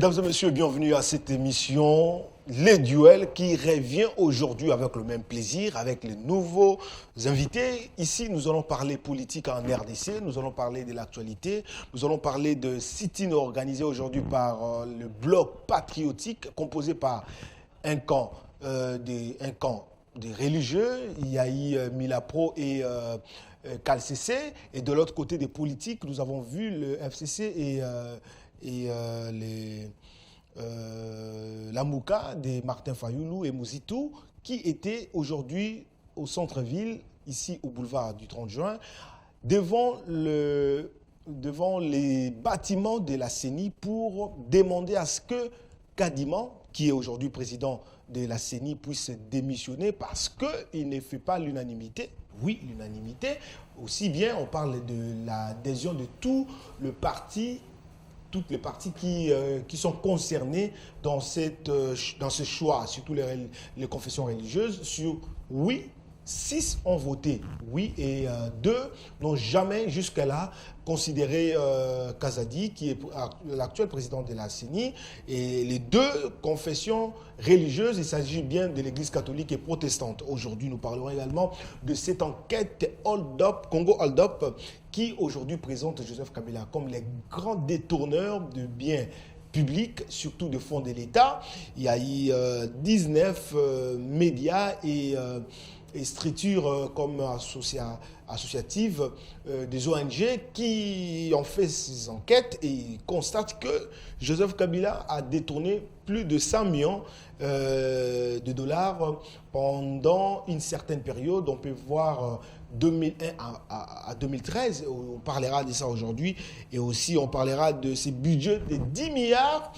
Mesdames et messieurs, bienvenue à cette émission Les Duels qui revient aujourd'hui avec le même plaisir, avec les nouveaux invités. Ici, nous allons parler politique en RDC, nous allons parler de l'actualité, nous allons parler de sit-in organisé aujourd'hui par le bloc patriotique composé par un camp des religieux, il y a eu Milapro et CALCC, et de l'autre côté des politiques, nous avons vu le FCC et la Mouka de Martin Fayoulou et Mouzitou, qui étaient aujourd'hui au centre-ville, ici au boulevard du 30 juin, devant les bâtiments de la CENI pour demander à ce que Kadiman, qui est aujourd'hui président de la CENI, puisse démissionner parce qu'il ne fait pas l'unanimité. Oui, l'unanimité. Aussi bien, on parle de l'adhésion de toutes les parties qui sont concernées dans ce choix, surtout les confessions religieuses, sur oui, 6 ont voté oui et 2 n'ont jamais jusque-là considéré Kazadi, qui est l'actuel président de la CENI. Et les 2 confessions religieuses, il s'agit bien de l'Église catholique et protestante. Aujourd'hui, nous parlerons également de cette enquête Congo Hold Up, qui aujourd'hui présente Joseph Kabila comme les grands détourneurs de biens publics, surtout de fonds de l'État. Il y a eu 19 médias et structures comme associatives des ONG qui ont fait ces enquêtes et constatent que Joseph Kabila a détourné plus de 100 millions de dollars pendant une certaine période. On peut voir 2001 à 2013, on parlera de ça aujourd'hui, et aussi on parlera de ces budgets de 10 milliards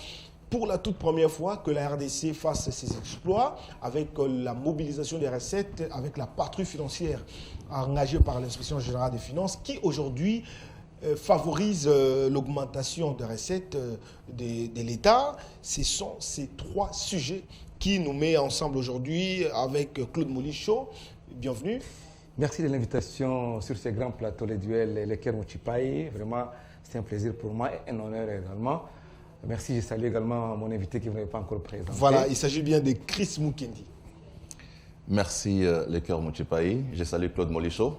pour la toute première fois que la RDC fasse ses exploits avec la mobilisation des recettes, avec la patrouille financière engagée par l'Inspection générale des finances, qui aujourd'hui favorise l'augmentation des recettes de l'État. Ce sont ces 3 sujets qui nous mettent ensemble aujourd'hui avec Claude Molichot. Bienvenue. Merci de l'invitation sur ce grand plateau, les duels, les Ker Mouchipaï. Vraiment, c'est un plaisir pour moi et un honneur également. Merci, je salue également mon invité qui ne m'avait pas encore présenté. Voilà, il s'agit bien de Chris Mukendi. Merci, les Ker Mouchipaï. Je salue Claude Molichot.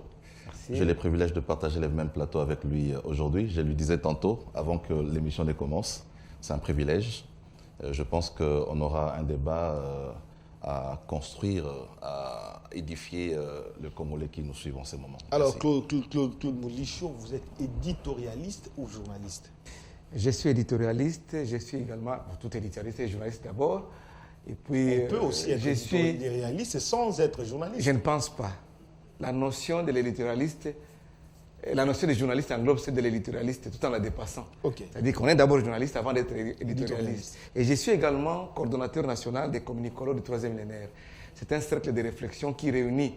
J'ai le privilège de partager le même plateau avec lui aujourd'hui. Je lui disais tantôt, avant que l'émission ne commence, c'est un privilège. Je pense qu'on aura un débat à construire, à édifier le Congolais qui nous suivent en ce moment. Alors, Claude Molichot, vous êtes éditorialiste ou journaliste? Je suis éditorialiste, je suis également, tout éditorialiste et journaliste d'abord. Et puis, on peut aussi être éditorialiste sans être journaliste. Je ne pense pas. La notion de l'éditorialiste, la notion de journaliste englobe celle de l'éditorialiste tout en la dépassant. Okay. C'est-à-dire qu'on est d'abord journaliste avant d'être éditorialiste. Et je suis également coordonnateur national des communicologues du 3e millénaire. C'est un cercle de réflexion qui réunit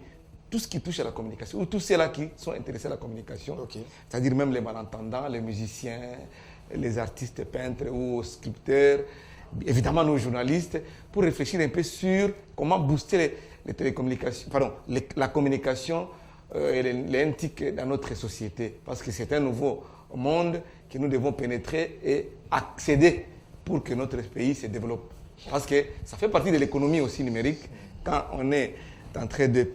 tout ce qui touche à la communication, ou tous ceux-là qui sont intéressés à la communication, c'est-à-dire même les malentendants, les musiciens, les artistes peintres ou sculpteurs, évidemment nos journalistes, pour réfléchir un peu sur comment booster les télécommunications, la communication et les NTIC dans notre société. Parce que c'est un nouveau monde que nous devons pénétrer et accéder pour que notre pays se développe. Parce que ça fait partie de l'économie aussi numérique. Quand on est en train de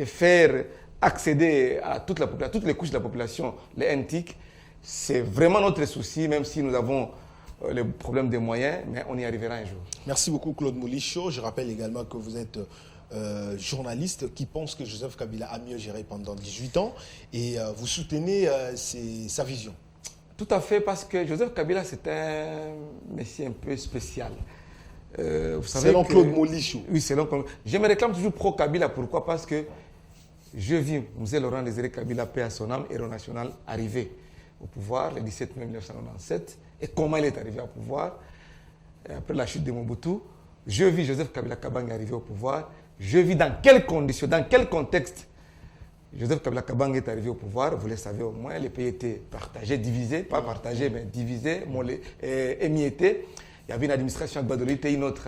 faire accéder à toute la population, toutes les couches de la population, les NTIC, c'est vraiment notre souci, même si nous avons le problème des moyens, mais on y arrivera un jour. Merci beaucoup Claude Molichot. Je rappelle également que vous êtes journaliste qui pense que Joseph Kabila a mieux géré pendant 18 ans et vous soutenez sa vision. Tout à fait, parce que Joseph Kabila, c'est un monsieur un peu spécial. Selon Claude Molichot. Oui, selon Claude. Je me réclame toujours pro-Kabila. Pourquoi? Parce que je vis M. Laurent Désiré Kabila, paix à son âme, héros national, arrivé au pouvoir le 17 mai 1997. Et comment il est arrivé au pouvoir après la chute de Mobutu. Je vis Joseph Kabila Kabange arrivé au pouvoir. Je vis dans quelles conditions, dans quel contexte Joseph Kabila Kabange est arrivé au pouvoir. Vous le savez au moins, les pays étaient partagés, divisés, pas partagés, mais divisés, émiettés. Il y avait une administration à Gbadolite et une autre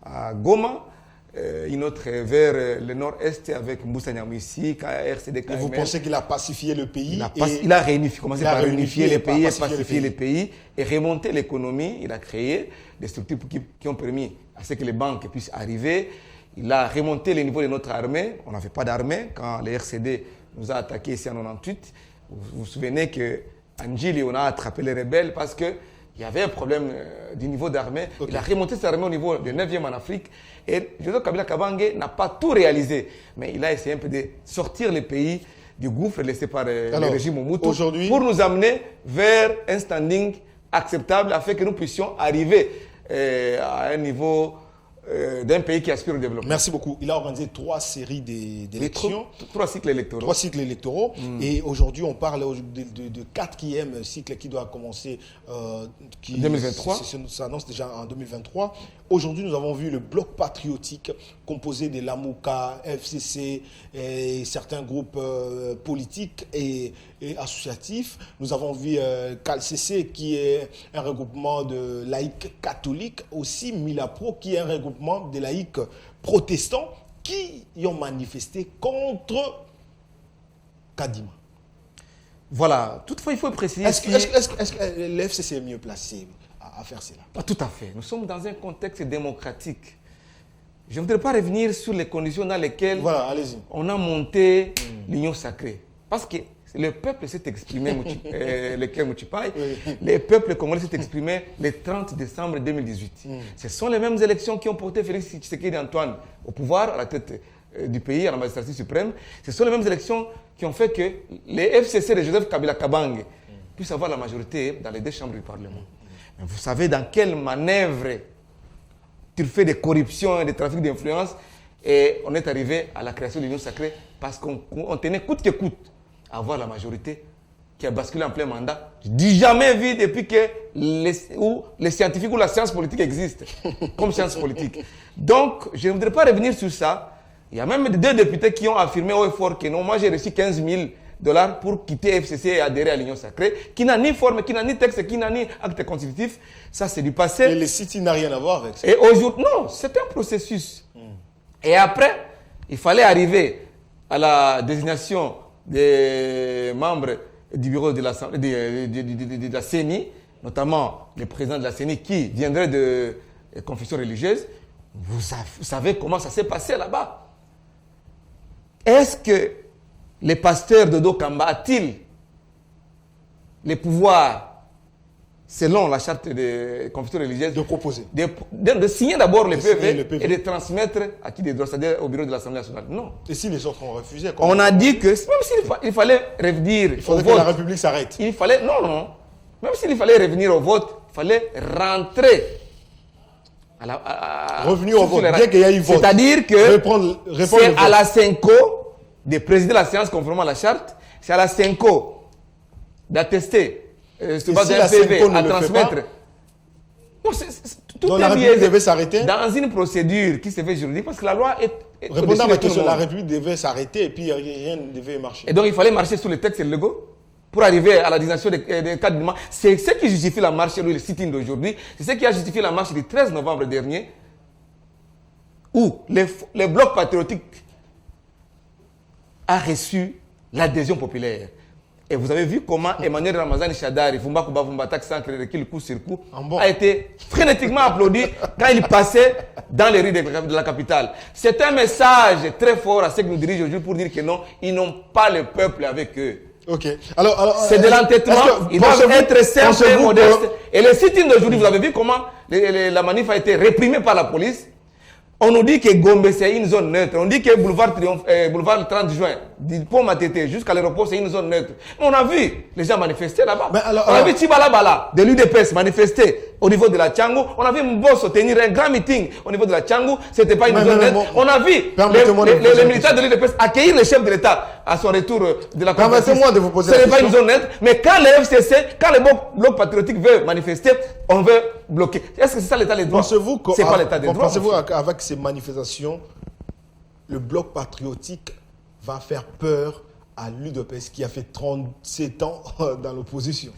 à Goma. une autre vers le nord-est avec Moussa Niamouissi, RCD. Et vous pensez qu'il a pacifié le pays? Il a commencé par réunifier les pays, pacifier les pays et remonter l'économie. Il a créé des structures qui ont permis à ce que les banques puissent arriver. Il a remonté le niveau de notre armée. On n'avait pas d'armée quand les RCD nous a attaqués ici en 98. Vous vous souvenez qu'à Ndjili, on a attrapé les rebelles parce qu'il y avait un problème du niveau d'armée. Okay. Il a remonté cette armée au niveau du 9e en Afrique. Et Joseph Kabila Kabange n'a pas tout réalisé. Mais il a essayé un peu de sortir les pays du gouffre laissé par le régime Mobutu pour nous amener vers un standing acceptable afin que nous puissions arriver à un niveau d'un pays qui aspire au développement. Merci beaucoup. Il a organisé 3 séries d'élections. 3 cycles électoraux. 3 cycles électoraux. Et aujourd'hui, on parle de 4e cycle qui doit commencer. 2023. Ça s'annonce déjà en 2023. Aujourd'hui, nous avons vu le bloc patriotique composé de l'AMOUKA, FCC et certains groupes politiques et associatifs. Nous avons vu CALCC qui est un regroupement de laïcs catholiques, aussi Milapro qui est un regroupement de laïcs protestants qui ont manifesté contre Kadima. Voilà. Toutefois, il faut préciser... Est-ce que le FCC est mieux placé à faire cela? Pas tout à fait. Nous sommes dans un contexte démocratique. Je ne voudrais pas revenir sur les conditions dans lesquelles on a monté l'union sacrée. Parce que le peuple s'est exprimé, le Ker Mouchipaï, le peuple congolais s'est exprimé le 30 décembre 2018. Ce sont les mêmes élections qui ont porté Félix Tshisekedi Antoine au pouvoir, à la tête du pays, à la magistrature suprême. Ce sont les mêmes élections qui ont fait que les FCC de Joseph Kabila Kabange puissent avoir la majorité dans les 2 chambres du Parlement. Mais vous savez dans quelle manœuvre tu fais de corruption et de trafic d'influence, et on est arrivé à la création de l'union sacrée parce qu'on tenait coûte que coûte à avoir la majorité qui a basculé en plein mandat. Je dis jamais vu depuis que les scientifiques ou la science politique existent comme science politique. Donc, je ne voudrais pas revenir sur ça. Il y a même 2 députés qui ont affirmé au fort que non, moi j'ai reçu 15 000 $ pour quitter FCC et adhérer à l'Union sacrée, qui n'a ni forme, qui n'a ni texte, qui n'a ni acte constitutif. Ça, c'est du passé. Et le City n'a rien à voir avec ça. Et aujourd'hui, non, c'est un processus. Et après, il fallait arriver à la désignation des membres du bureau de la CENI, notamment le président de la CENI qui viendrait de confession religieuse. Vous savez comment ça s'est passé là-bas. Est-ce que les pasteurs de Dokamba a-t-il les pouvoirs, selon la charte de confession religieuse, de proposer, de signer d'abord le PV et de transmettre à qui des droits, c'est-à-dire au bureau de l'Assemblée nationale? Non. Et si les autres ont refusé? On a dit que, même s'il fallait revenir il faudrait que la République s'arrête. Il fallait, non. Même s'il fallait revenir au vote, il fallait rentrer. Revenir au vote, bien qu'il y ait eu vote. C'est-à-dire que c'est à la CENCO de présider la séance conformément à la charte, c'est à la CENCO d'attester sur base d'un PV à transmettre. Non, donc la République devait s'arrêter dans une procédure qui se fait juridique parce que la loi est... Répondant à ma question, la République devait s'arrêter et puis rien ne devait marcher. Et donc il fallait marcher sur les textes légaux pour arriver à la désignation des cadres du mois. C'est ce qui justifie la marche, le sit-in d'aujourd'hui. C'est ce qui a justifié la marche du 13 novembre dernier où le bloc patriotique a reçu l'adhésion populaire. Et vous avez vu comment Emmanuel Ramazani Chadari, Vumba Kuba Vumba Tax Centre, le coup sur coup, a été frénétiquement applaudi quand il passait dans les rues de la capitale. C'est un message très fort à ceux qui nous dirigent aujourd'hui pour dire que non, ils n'ont pas le peuple avec eux. Ok. Alors, c'est de l'entêtement, ils doivent être simples et modestes. Et le sit-in d'aujourd'hui, vous avez vu comment la manif a été réprimée par la police. On nous dit que Gombe c'est une zone neutre. On dit que boulevard 30 juin, du pont Matete jusqu'à l'aéroport c'est une zone neutre. Mais on a vu les gens manifester là-bas. On a vu Tibala Bala de l'UDPS manifester au niveau de la Tchangou. On a vu Mbosso tenir un grand meeting au niveau de la Tchangou. C'était pas une zone neutre. On a vu les militaires de l'UDPS accueillir le chef de l'État à son retour de la conférence. Permettez-moi de vous poser la question. Ce n'est pas une zone neutre. Mais quand le FCC, quand le bloc patriotique veut manifester, on veut bloquer. Est-ce que c'est ça l'état des droits? C'est pas l'état des droits. Pensez-vous qu'avec ces manifestations, le bloc patriotique va faire peur à l'UDPS qui a fait 37 ans dans l'opposition?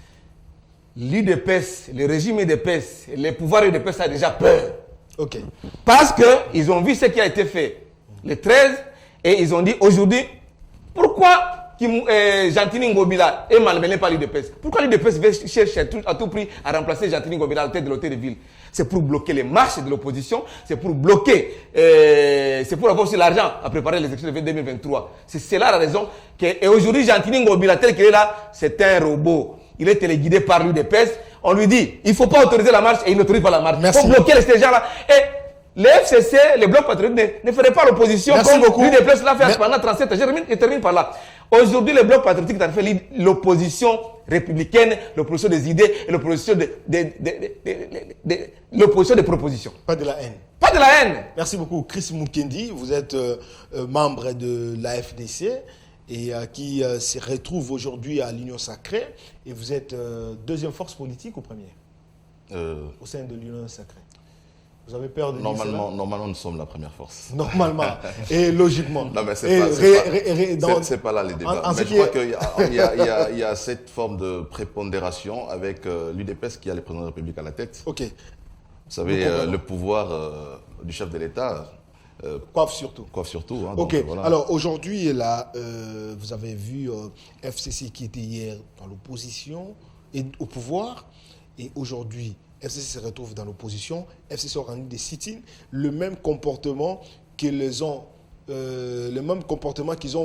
L'UDPS, le régime UDPS, les pouvoirs UDPS a déjà peur. Ok. Parce qu'ils ont vu ce qui a été fait le 13 et ils ont dit aujourd'hui, pourquoi Gentini Ngobila est malmené par l'UDPS? Pourquoi l'UDPS cherche à tout prix à remplacer Gentini Ngobila à la tête de l'hôtel de ville? C'est pour bloquer les marches de l'opposition, c'est pour bloquer, c'est pour avoir aussi l'argent à préparer les élections de 2023. C'est là la raison et aujourd'hui Gentini Ngobila tel qu'il est là, c'est un robot. Il est téléguidé par l'UDPS. On lui dit, il ne faut pas autoriser la marche et il n'autorise pas la marche. Il faut bloquer ces gens-là. Et les FCC, les blocs patriotiques ne feraient pas l'opposition comme l'UDPS l'a fait pendant 37 ans. Je termine par là. Aujourd'hui, les blocs patriotiques ont fait l'opposition républicaine, l'opposition des idées et l'opposition l'opposition des propositions. Pas de la haine. Pas de la haine. Merci beaucoup. Chris Mukendi, vous êtes membre de la FDC et qui se retrouve aujourd'hui à l'Union Sacrée. Et vous êtes deuxième force politique ou première au sein de l'Union Sacrée. Vous avez peur de dire cela? Normalement, nous sommes la première force. Normalement. Et logiquement. Non, mais c'est pas là les débats. Mais je crois qu'il y a cette forme de prépondération avec l'UDPS qui a le président de la République à la tête. Ok. Vous savez, le pouvoir du chef de l'État coiffe surtout. Coiffe surtout. Hein, ok. Donc, voilà. Alors aujourd'hui, là, vous avez vu FCC qui était hier dans l'opposition et au pouvoir. Et aujourd'hui, FCC se retrouve dans l'opposition. FCC organise des sit-ins. Le même comportement qu'ils ont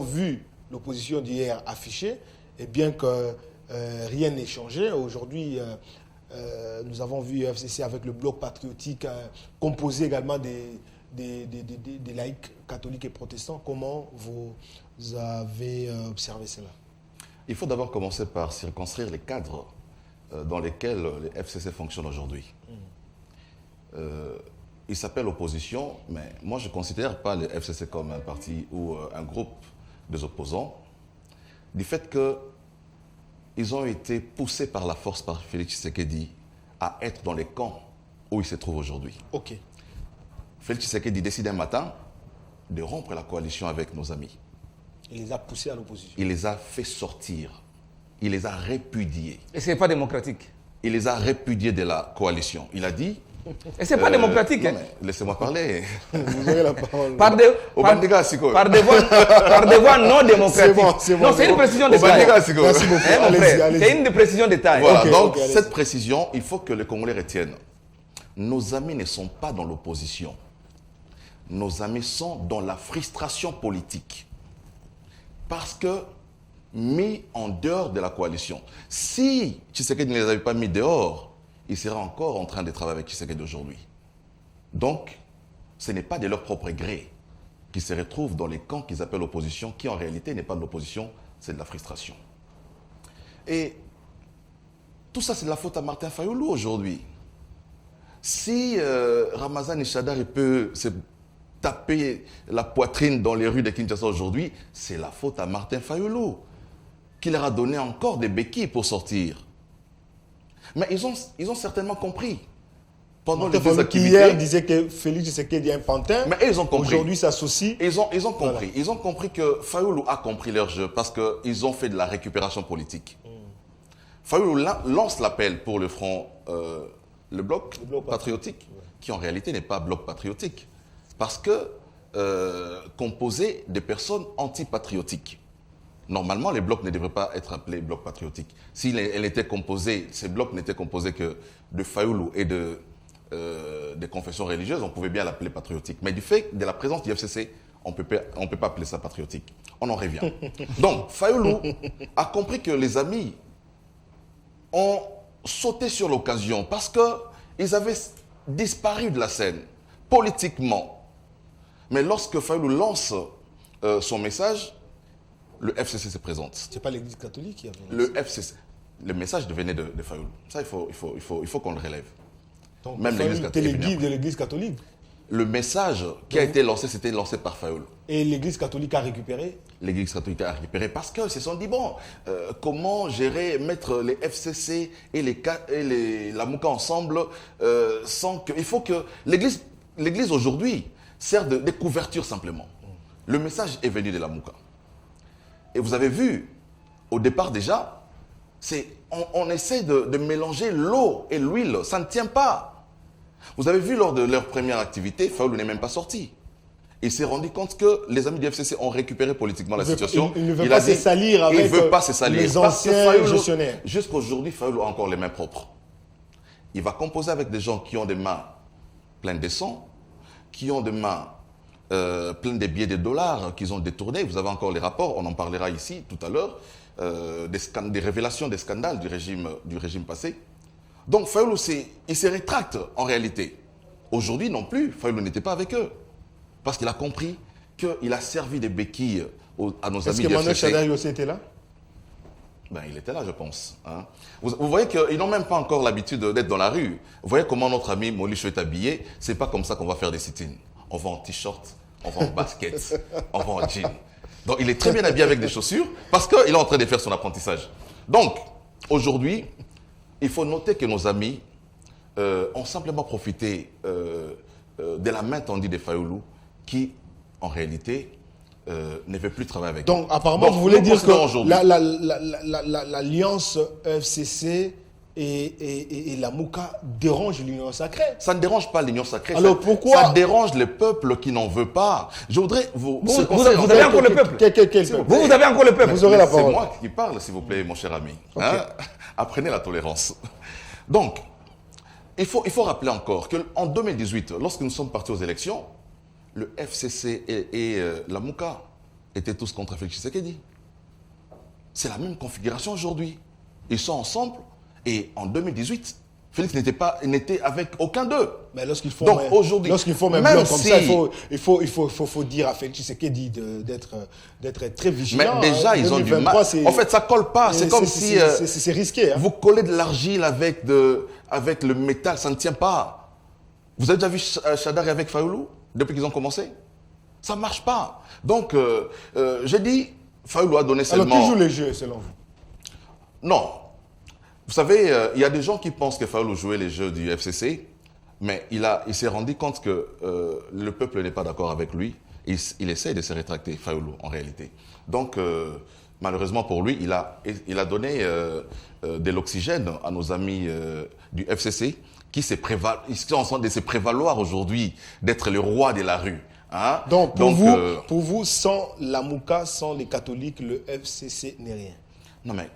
vu l'opposition d'hier afficher. Et bien que rien n'ait changé, aujourd'hui, nous avons vu FCC avec le bloc patriotique composé également des laïcs catholiques et protestants. Comment vous avez observé cela? Il faut d'abord commencer par circonscrire les cadres dans lesquels les FCC fonctionnent aujourd'hui. Ils s'appellent opposition, mais moi je ne considère pas les FCC comme un parti ou un groupe des opposants, du fait qu'ils ont été poussés par la force par Félix Tshisekedi à être dans les camps où ils se trouvent aujourd'hui. Ok. Félix Tshisekedi décide un matin de rompre la coalition avec nos amis. Il les a poussés à l'opposition. Il les a fait sortir. Il les a répudiés. Et ce n'est pas démocratique. Il les a répudiés de la coalition. Il a dit... Et ce n'est pas démocratique. Non, laissez-moi parler. Vous avez la parole. Par des voies non démocratiques. C'est bon. Non, c'est une précision de taille. Merci beaucoup. C'est une précision de taille. Voilà, Okay, donc okay, cette précision, il faut que les Congolais retiennent. Nos amis ne sont pas dans l'opposition. Nos amis sont dans la frustration politique. Parce que mis en dehors de la coalition. Si Tshisekedi ne les avait pas mis dehors, il serait encore en train de travailler avec Tshisekedi aujourd'hui. Donc, ce n'est pas de leur propre gré qu'ils se retrouvent dans les camps qu'ils appellent l'opposition, qui en réalité n'est pas de l'opposition, c'est de la frustration. Et tout ça, c'est de la faute à Martin Fayulu aujourd'hui. Si Ramazan Ishadar peut se taper la poitrine dans les rues de Kinshasa aujourd'hui, c'est la faute à Martin Fayulu, qui leur a donné encore des béquilles pour sortir. Mais ils ont certainement compris. Pendant les deux activités, hier disait que Félix Tshisekedi est un pantin. Mais ils ont compris. Aujourd'hui, s'associe. Ils ont compris. Voilà. Ils ont compris que Fayulu a compris leur jeu parce qu'ils ont fait de la récupération politique. Fayulu lance l'appel pour le front, le bloc patriotique, qui en réalité n'est pas bloc patriotique. Parce que composé de personnes antipatriotiques. Normalement, les blocs ne devraient pas être appelés blocs patriotiques. Si ces blocs n'étaient composés que de Fayulu et des confessions religieuses, on pouvait bien l'appeler patriotique. Mais du fait de la présence du FCC, on peut pas appeler ça patriotique. On en revient. Donc, Fayulu a compris que les amis ont sauté sur l'occasion parce qu'ils avaient disparu de la scène, politiquement. Mais lorsque Fayulu lance son message, le FCC se présente. Ce n'est pas l'Église catholique qui avait le FCC. Le message venait de Fayulu. Ça, il faut qu'on le relève. Donc, même l'Église catholique. Guide de l'Église catholique. Le message qui a été lancé, c'était lancé par Fayulu. Et l'Église catholique a récupéré? L'Église catholique a récupéré parce qu'ils se sont dit, bon, comment gérer, mettre les FCC et la Mouka ensemble sans que... Il faut que l'Église aujourd'hui sert de couverture simplement. Le message est venu de la Mouka. Et vous avez vu, au départ déjà, on essaie de mélanger l'eau et l'huile. Ça ne tient pas. Vous avez vu lors de leur première activité, Fayoulou n'est même pas sorti. Il s'est rendu compte que les amis du FCC ont récupéré politiquement la situation. Il ne veut pas se salir avec les anciens gestionnaires. Jusqu'aujourd'hui, Fayoulou a encore les mains propres. Il va composer avec des gens qui ont des mains pleines de sang, qui ont des mains pleines de billets de dollars qu'ils ont détournés. Vous avez encore les rapports, on en parlera ici tout à l'heure, des révélations des scandales du régime passé. Donc Fayoulou, il se rétracte en réalité. Aujourd'hui non plus, Fayoulou n'était pas avec eux. Parce qu'il a compris qu'il a servi des béquilles à nos amis du FCC. Est-ce que Manuel Chadari aussi était là? Ben, il était là, je pense. Hein. Vous voyez qu'ils n'ont même pas encore l'habitude d'être dans la rue. Vous voyez comment notre ami Molicho est habillé. C'est pas comme ça qu'on va faire des sit-ins. On va en t-shirt, on va en basket, on va en jean. Donc il est très bien habillé avec des chaussures parce qu'il est en train de faire son apprentissage. Donc, aujourd'hui, il faut noter que nos amis ont simplement profité de la main tendue de Fayoulou qui, en réalité, ne veut plus travailler avec eux. Donc, apparemment, vous voulez dire que l'alliance FCC et la Mouka dérange l'union sacrée? Ça ne dérange pas l'union sacrée. Alors pourquoi? Ça dérange le peuple qui n'en veut pas. Je voudrais vous... Vous avez encore le peuple. Vous avez encore le peuple. Vous aurez la parole. C'est moi qui parle, s'il vous plaît, mon cher ami. Okay. Hein? Apprenez la tolérance. Donc, il faut rappeler encore qu'en 2018, lorsque nous sommes partis aux élections, le FCC et la Mouka étaient tous contre Félix Tshisekedi. C'est la même configuration aujourd'hui. Ils sont ensemble et en 2018, Félix n'était avec aucun d'eux. Mais lorsqu'ils font même bloc comme ça, il faut dire à Félix Tshisekedi d'être très vigilant. Mais déjà, ils ont du mal. En fait, ça colle pas. C'est comme si c'est risqué. Hein. Vous collez de l'argile avec le métal, ça ne tient pas. Vous avez déjà vu Chadari avec Fayoulou depuis qu'ils ont commencé? Ça ne marche pas. Donc, j'ai dit, Fayoulou a donné seulement... Alors, qui joue les jeux, selon vous? Non. Vous savez, il y a des gens qui pensent que Fayoulou jouait les jeux du FCC, mais il s'est rendu compte que le peuple n'est pas d'accord avec lui. Il essaie de se rétracter, Fayoulou, en réalité. Donc, malheureusement pour lui, il a donné de l'oxygène à nos amis du FCC qui sont en train de se prévaloir aujourd'hui d'être le roi de la rue. Hein? Donc, pour vous, sans la Mouka, sans les catholiques, le FCC n'est rien. Non mais,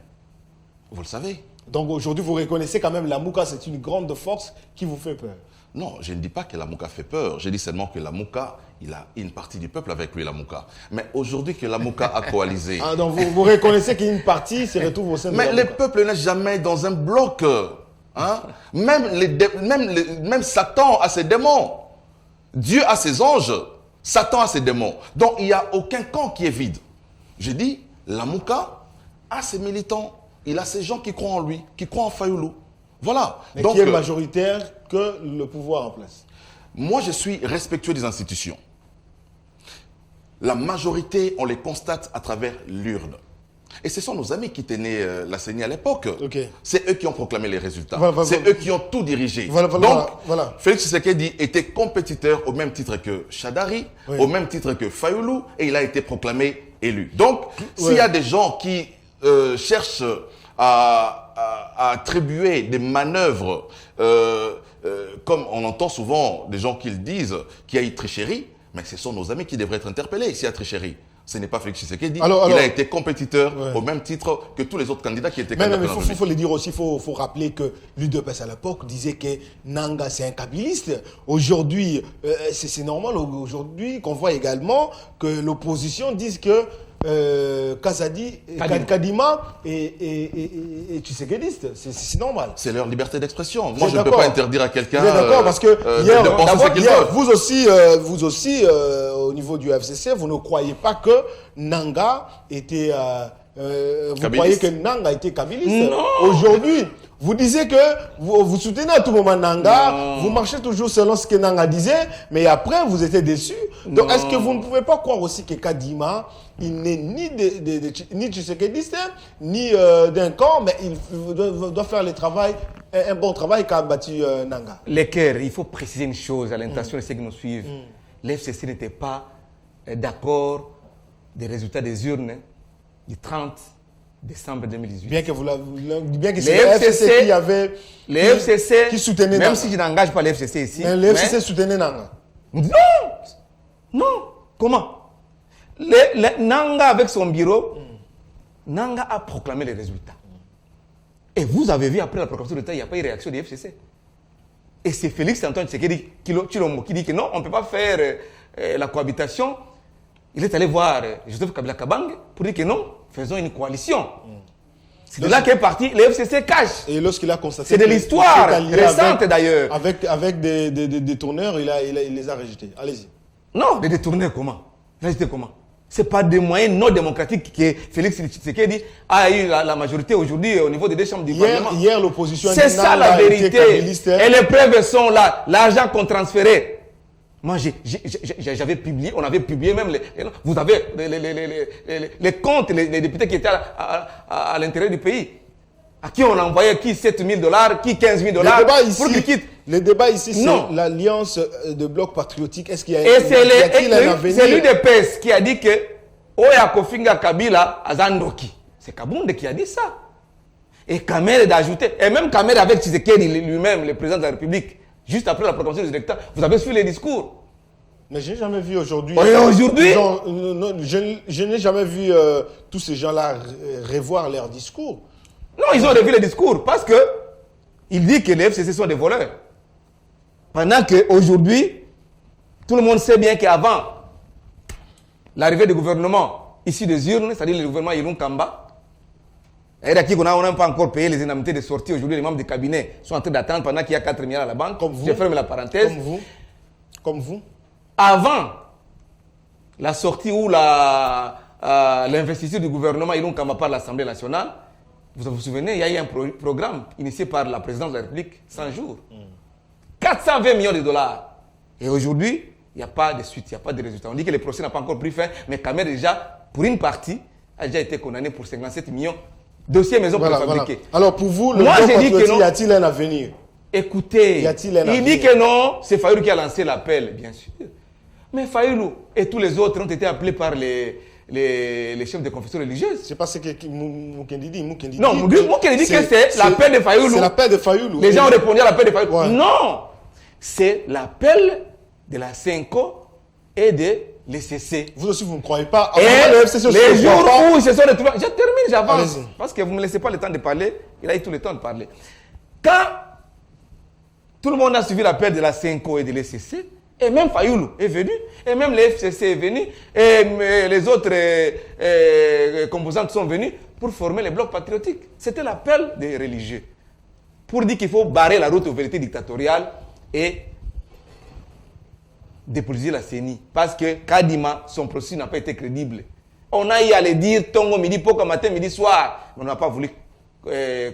vous le savez. Donc aujourd'hui, vous reconnaissez quand même la Mouka, c'est une grande force qui vous fait peur. Non, je ne dis pas que la Mouka fait peur. Je dis seulement que la Mouka, il a une partie du peuple avec lui, la Mouka. Mais aujourd'hui que la Mouka a coalisé... Ah, donc vous reconnaissez qu'une partie se retrouve au sein de la Mouka. Mais le peuple n'est jamais dans un bloc. Hein? Même Satan a ses démons. Dieu a ses anges. Satan a ses démons. Donc il n'y a aucun camp qui est vide. Je dis, la Mouka a ses militants. Il a ces gens qui croient en lui, qui croient en Fayoulou. Voilà. Mais donc, qui est majoritaire que le pouvoir en place? Moi, je suis respectueux des institutions. La majorité, on les constate à travers l'urne. Et ce sont nos amis qui tenaient la CENI à l'époque. Okay. C'est eux qui ont proclamé les résultats. C'est eux qui ont tout dirigé. Donc, Félix Tshisekedi était compétiteur au même titre que Chadari, au même titre que Fayoulou, et il a été proclamé élu. Donc, s'il y a des gens qui cherchent à attribuer des manœuvres, comme on entend souvent des gens qui le disent, qu'il y a eu tricherie, mais ce sont nos amis qui devraient être interpellés s'il y a tricherie. Ce n'est pas Félix Tshisekedi. Il a été compétiteur au même titre que tous les autres candidats qui étaient candidats. Mais il faut le dire aussi, il faut rappeler que l'UDPS à l'époque disait que Nanga c'est un kabiliste. Aujourd'hui, c'est normal aujourd'hui qu'on voit également que l'opposition dise que Kadima et Tshisekedi, c'est normal. C'est leur liberté d'expression. Moi, je ne peux pas interdire à quelqu'un d'accord, parce que hier, de penser ce qu'il veut. Vous aussi, au niveau du FCC, vous ne croyez pas que Nanga était... vous croyez que Nanga était kabiliste. Aujourd'hui, vous disiez que vous soutenez à tout moment Nanga, vous marchez toujours selon ce que Nanga disait, mais après, vous étiez déçus. Donc, est-ce que vous ne pouvez pas croire aussi que Kadima, il n'est ni Tshisekedi, ni d'un camp, mais il doit faire un bon travail qu'a battu Nanga? Les cœurs, il faut préciser une chose à l'intention de ceux qui nous suivent. L'FCC n'était pas d'accord des résultats des urnes du 30 décembre 2018. Bien que c'est le FCC qui avait... Les FCC, qui soutenait même Nanga. si je n'engage pas les FCC ici. Mais le FCC soutenait Nanga. Non. Non. Comment Nanga avec son bureau, Nanga a proclamé les résultats. Et vous avez vu après la proclamation de résultats, il n'y a pas eu de réaction des FCC. Et c'est Félix Antoine Tshisekedi qui dit que non, on ne peut pas faire la cohabitation. Il est allé voir Joseph Kabila Kabange pour dire que non, faisons une coalition. C'est de là qu'est parti, les FCC cachent. Et lorsqu'il a constaté... C'est de l'histoire récente d'ailleurs. Avec des tourneurs, il les a rejetés. Allez-y. Non, des détourneurs comment? Rejetés comment? Ce n'est pas des moyens non démocratiques que Félix Tshisekedi a eu la majorité aujourd'hui au niveau des deux chambres du Parlement. Hier, l'opposition... C'est ça la vérité. Et les preuves sont là. L'argent qu'on transférait. Moi, j'avais publié, on avait publié même vous avez les comptes, les députés qui étaient à l'intérieur du pays. À qui on envoyait qui $7 000, qui $15 000 pour qu'ils quittent. Le débat ici, c'est l'alliance de bloc patriotique. Est-ce qu'il y a, et c'est l'UDPS qui a dit que Oya Kofinga Kabila Azandoki. C'est Kabonde qui a dit ça. Et Kamer d'ajouter. Et même Kamer avec Tshisekedi lui-même, le président de la République, juste après la proclamation des électeurs, vous avez suivi les discours. Mais je n'ai jamais vu aujourd'hui... Je n'ai jamais vu tous ces gens-là revoir leurs discours. Non, ils ont revu les discours parce que il dit que les FCC sont des voleurs. Pendant qu'aujourd'hui, tout le monde sait bien qu'avant l'arrivée du gouvernement issu des urnes, c'est-à-dire le gouvernement Ilunga Kamba, et à qui on n'a pas encore payé les indemnités de sortie. Aujourd'hui, les membres du cabinet sont en train d'attendre pendant qu'il y a 4 milliards à la banque. Comme vous. Je ferme la parenthèse. Comme vous. Avant la sortie ou l'investiture du gouvernement Ilunga Kamba par l'Assemblée nationale, vous souvenez, il y a eu un programme initié par la présidence de la République 100 jours. 420 millions de dollars. Et aujourd'hui, il n'y a pas de suite, il n'y a pas de résultat. On dit que le procès n'a pas encore pris fin, mais Kamer déjà, pour une partie, a déjà été condamné pour 57 millions. Dossier maison préfabriqué. Voilà. Alors pour vous, le bloc patriotique, y a-t-il un avenir? Écoutez, il dit que non, c'est Fayoulou qui a lancé l'appel, bien sûr. Mais Fayoulou et tous les autres ont été appelés par les chefs de confession religieuse. C'est pas ce que Mukendi dit. Non, Mukendi dit que c'est l'appel de Fayoulou. C'est l'appel de Fayoulou. Les gens ont répondu à l'appel de Fayoulou. Ouais. Non, c'est l'appel de la CENCO et de l'ECC. Vous aussi, vous ne croyez pas? Et les jours où ils se sont retrouvés... Je termine, j'avance. Parce que vous ne me laissez pas le temps de parler. Il a eu tout le temps de parler. Quand tout le monde a suivi l'appel de la CENCO et de l'ECC, et même Fayoulou est venu, et même le FCC est venu, et les autres composantes sont venus pour former les blocs patriotiques. C'était l'appel des religieux. Pour dire qu'il faut barrer la route aux vérités dictatoriales et dépolitiser la CENI. Parce que Kadima, son processus n'a pas été crédible. On a eu à le dire Tongo midi, Poko matin, midi, soir. Mais on n'a pas voulu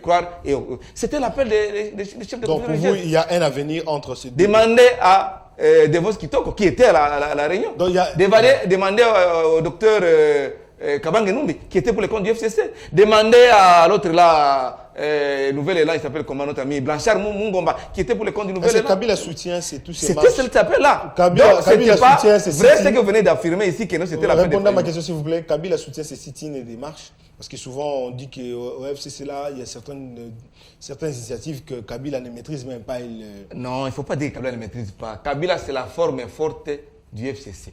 croire. C'était l'appel des chefs de Donc pour vous, il y a un avenir entre ces deux. Demandez à Devos Kitoko, qui était à la réunion. Demandez au docteur Kabange Numbi, qui était pour le compte du FCC. Demandez à l'autre là, Nouvel Élan, il s'appelle comment notre ami Blanchard Mungomba, qui était pour le compte du Nouvel Élan. Kabila soutient tous ces marches. C'était cet appel-là. Kabila soutient ces vrai, c'est que vous venez d'affirmer ici que non, c'était l'appel. Répondez à ma question, s'il vous plaît. Kabila soutient ces sit-ins et des marches. Parce que souvent, on dit qu'au FCC, là, il y a certaines initiatives que Kabila ne maîtrise même pas. Non, il ne faut pas dire que Kabila ne maîtrise pas. Kabila, c'est la forme forte du FCC.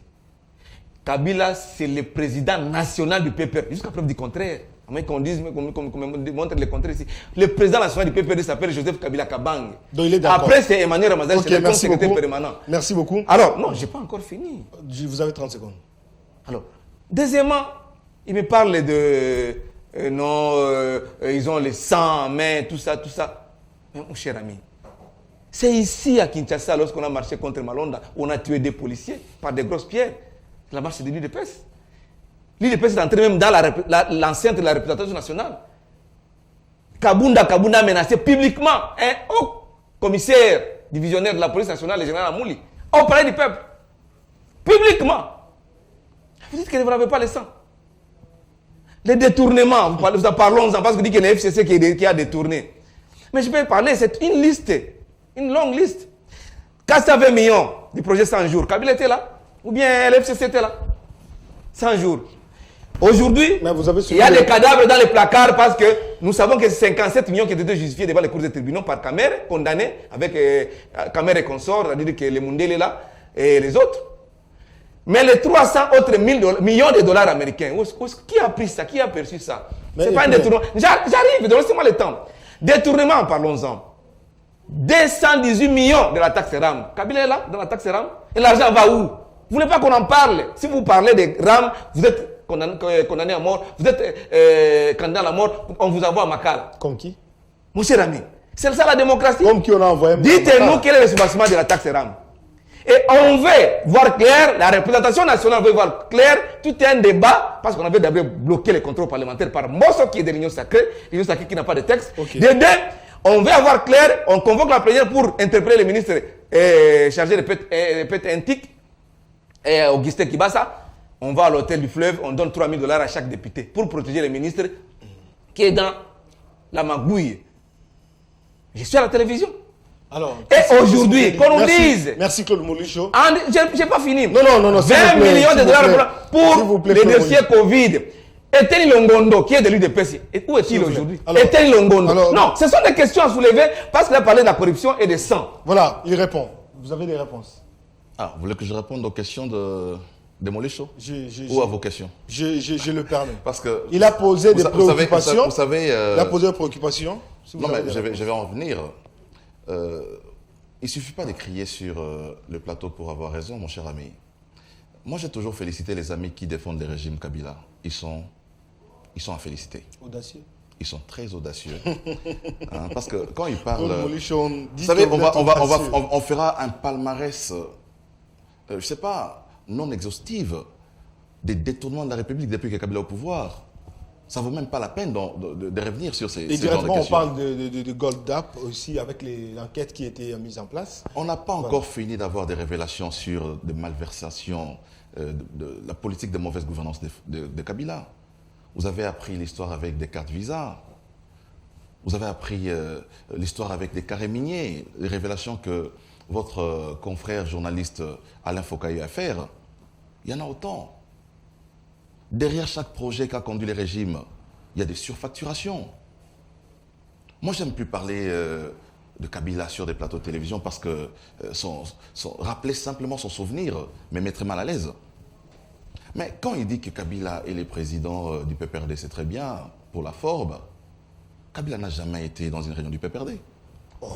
Kabila, c'est le président national du PPR. Jusqu'à preuve du contraire. À moins qu'on dise, qu'on montre le contraire ici. Le président national du PPR s'appelle Joseph Kabila Kabange. Donc il est d'accord. Après, c'est Emmanuel Ramazan, c'est le secrétaire permanent. Merci beaucoup. Alors, non, je n'ai pas encore fini. Vous avez 30 secondes. Alors, deuxièmement, il me parle de... ils ont les 100 mains, tout ça. Mais mon cher ami, c'est ici à Kinshasa, lorsqu'on a marché contre Malonda, on a tué des policiers par des grosses pierres. La marche de l'UDPS. L'UDPS est entré même dans l'enceinte de la représentation nationale. Kabunda a menacé publiquement un haut commissaire divisionnaire de la police nationale, le général Amouli, au palais du peuple. Publiquement. Vous dites que vous n'avez pas le sang. Les détournements, vous en parlons parce que vous dites que le FCC qui a détourné. Mais je peux parler, c'est une liste, une longue liste. 420 millions du projet 100 jours. Kabila était là, ou bien le FCC était là. 100 jours. Aujourd'hui, il y a des cadavres dans les placards parce que nous savons que c'est 57 millions qui ont été justifiés devant les cours des tribunaux par Kamer, condamnés avec Kamer et consorts, c'est-à-dire que les Mundele là et les autres. Mais les 300 autres millions de dollars américains, qui a pris ça? Qui a perçu ça? C'est pas un détournement. J'arrive, donnez-moi le temps. Détournement, parlons-en. 218 millions de la taxe RAM. Kabila est là, dans la taxe RAM. Et l'argent va où? Vous voulez pas qu'on en parle? Si vous parlez des RAM, vous êtes condamné à mort, vous êtes candidat à la mort, on vous envoie à Makala. Comme qui? Mon cher ami, c'est ça la démocratie. Comme qui on a envoyé. Dites-nous quel est le soubassement de la taxe RAM. Et on veut voir clair, la représentation nationale veut voir clair, tout est un débat, parce qu'on avait d'abord bloqué les contrôles parlementaires par Mosso qui est de l'Union sacrée qui n'a pas de texte. Okay. De deux, on veut avoir clair, on convoque la plénière pour interpeller le ministre chargé de PET Intic, Augustin Kibasa. On va à l'hôtel du fleuve, on donne 3 000 $ à chaque député pour protéger le ministre qui est dans la magouille. Je suis à la télévision. Alors, et aujourd'hui, qu'on nous dise. Merci Claude Molicho. Je n'ai pas fini. Non. 20 millions de dollars pour les dossiers Covid. Etienne Longondo, qui est de l'UDPS, où est-il aujourd'hui? Etienne Longondo. Non, ce sont des questions à soulever parce qu'il a parlé de la corruption et des sang. Voilà, il répond. Vous avez des réponses? Vous voulez que je réponde aux questions de Molicho ou à vos questions? Je le permets. Parce que il a posé des préoccupations. Vous savez, il a posé des préoccupations. Si non, mais je vais en venir. Il ne suffit pas de crier sur le plateau pour avoir raison, mon cher ami. Moi, j'ai toujours félicité les amis qui défendent le régime Kabila. Ils sont à féliciter. Audacieux. Ils sont très audacieux. Parce que quand ils parlent... vous savez, on fera un palmarès, je ne sais pas, non exhaustif des détournements de la République depuis que Kabila est au pouvoir. Ça ne vaut même pas la peine de revenir sur ces genres de questions. On parle de Goldap aussi avec l'enquête qui a été mise en place. On n'a pas encore fini d'avoir des révélations sur des malversations de la politique de mauvaise gouvernance de Kabila. Vous avez appris l'histoire avec des cartes Visa. Vous avez appris l'histoire avec des carrés miniers. Les révélations que votre confrère journaliste Alain Foucault a fait. Il y en a autant. Derrière chaque projet qu'a conduit le régime, il y a des surfacturations. Moi, je n'aime plus parler de Kabila sur des plateaux de télévision parce que rappeler simplement son souvenir me mettrait mal à l'aise. Mais quand il dit que Kabila est le président du PPRD, c'est très bien pour la Forbes. Kabila n'a jamais été dans une réunion du PPRD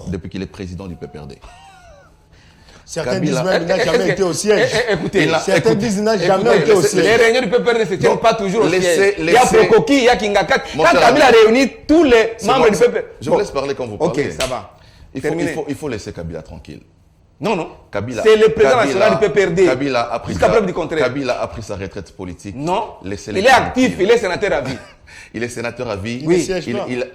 depuis qu'il est président du PPRD. Certains disent même qu'il n'a jamais été au siège. Certains disent qu'il n'a jamais été au siège. Les réunions du PPRD ne se tiennent pas toujours au siège. Il y a Prokoki, il y a Kingakat. Quand Kabila a réuni tous les membres du PPRD. Je vous laisse parler quand vous parlez. Ok, ça va. Il faut laisser Kabila tranquille. Non. C'est le président national du PPRD. Jusqu'à preuve du contraire. Kabila a pris sa retraite politique. Non. Il est actif, il est sénateur à vie. Il est sénateur à vie. Oui.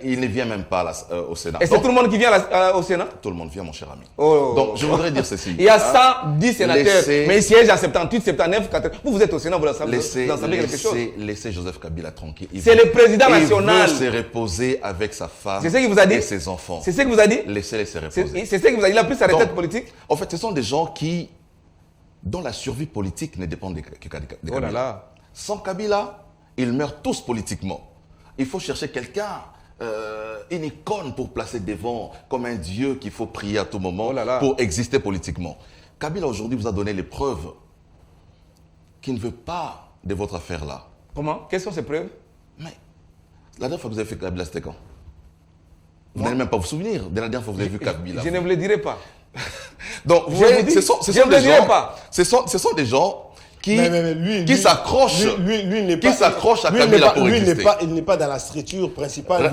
Il ne vient même pas au Sénat. Et c'est tout le monde qui vient au Sénat? Tout le monde vient, mon cher ami. Donc, je voudrais dire ceci. Il y a 110 sénateurs, mais il siège en 78, 79, 80. Vous êtes au Sénat, vous savez quelque chose. Laissez Joseph Kabila tranquille. C'est le président national. Il veut se reposer avec sa femme et ses enfants. C'est ce que vous a dit? Laissez-les se reposer. C'est ce que vous a dit. Il a pris sa retraite politique? En fait, ce sont des gens dont la survie politique ne dépend que Kabila. Oh là là. Sans Kabila, ils meurent tous politiquement. Il faut chercher quelqu'un, une icône pour placer devant, comme un dieu qu'il faut prier à tout moment pour exister politiquement. Kabila aujourd'hui vous a donné les preuves qu'il ne veut pas de votre affaire-là. Comment? Quelles sont ces preuves? Mais la dernière fois que vous avez fait Kabila, c'était quand? Vous n'allez même pas vous souvenir de la dernière fois que vous avez vu Kabila. Je ne vous le dirai pas. Donc, vous voyez, ce sont des gens qui s'accrochent à Kabila pour exister. Il n'est pas dans la structure principale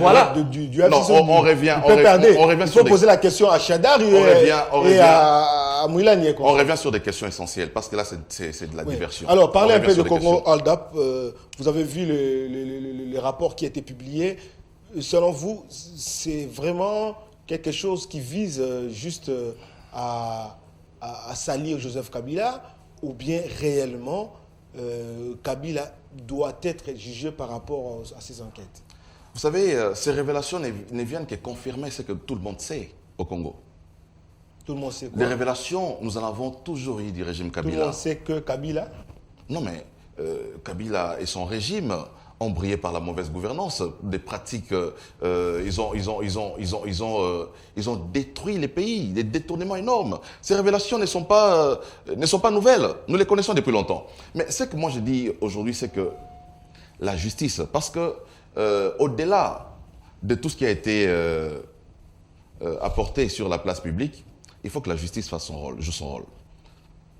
du non, on revient Il faut poser la question à Chadar et à Moulanier. On revient sur des questions essentielles, parce que là, c'est de la diversion. Alors, parlez un peu de Congo Hold-up. Vous avez vu les rapports qui ont été publiés. Selon vous, c'est vraiment quelque chose qui vise juste à salir Joseph Kabila, ou bien réellement Kabila doit être jugé par rapport à ces enquêtes? Vous savez, ces révélations ne viennent que confirmer ce que tout le monde sait au Congo. Tout le monde sait quoi? Les révélations, nous en avons toujours eu du régime Kabila. Tout le monde sait que Kabila? Non, mais Kabila et son régime ont brillé par la mauvaise gouvernance, des pratiques, ils ont détruit les pays, des détournements énormes. Ces révélations ne sont pas nouvelles, nous les connaissons depuis longtemps. Mais ce que moi je dis aujourd'hui, c'est que la justice, parce que au-delà de tout ce qui a été apporté sur la place publique, il faut que la justice fasse son rôle, joue son rôle.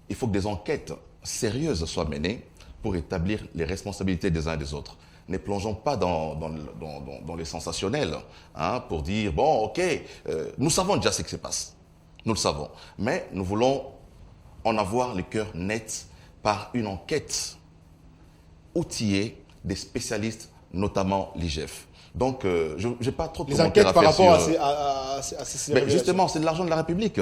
Il faut que des enquêtes sérieuses soient menées pour établir les responsabilités des uns et des autres. Ne plongeons pas dans les sensationnels, hein, pour dire, bon, ok, nous savons déjà ce qui se passe. Nous le savons. Mais nous voulons en avoir le cœur net par une enquête outillée des spécialistes, notamment l'IGF. Donc, je n'ai pas trop de commentaires à faire. Les enquêtes par rapport à ces mais justement, c'est de l'argent de la République.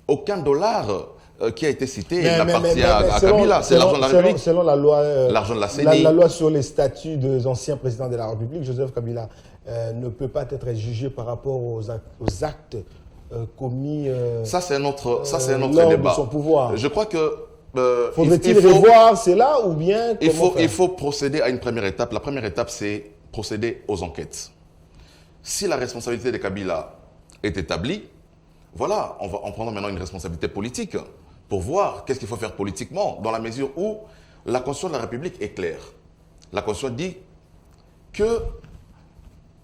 Aucun dollar qui a été cité n'appartient à Kabila, c'est l'argent de la République. Selon la loi, l'argent de la CENI. La loi sur les statuts des anciens présidents de la République, Joseph Kabila ne peut pas être jugé par rapport aux actes commis ça, c'est un autre lors débat. de son pouvoir. Je crois que... faudrait-il revoir cela ou bien... Il faut procéder à une première étape. La première étape, c'est procéder aux enquêtes. Si la responsabilité de Kabila est établie, voilà, on va en prendre maintenant une responsabilité politique pour voir qu'est-ce qu'il faut faire politiquement, dans la mesure où la Constitution de la République est claire. La Constitution dit que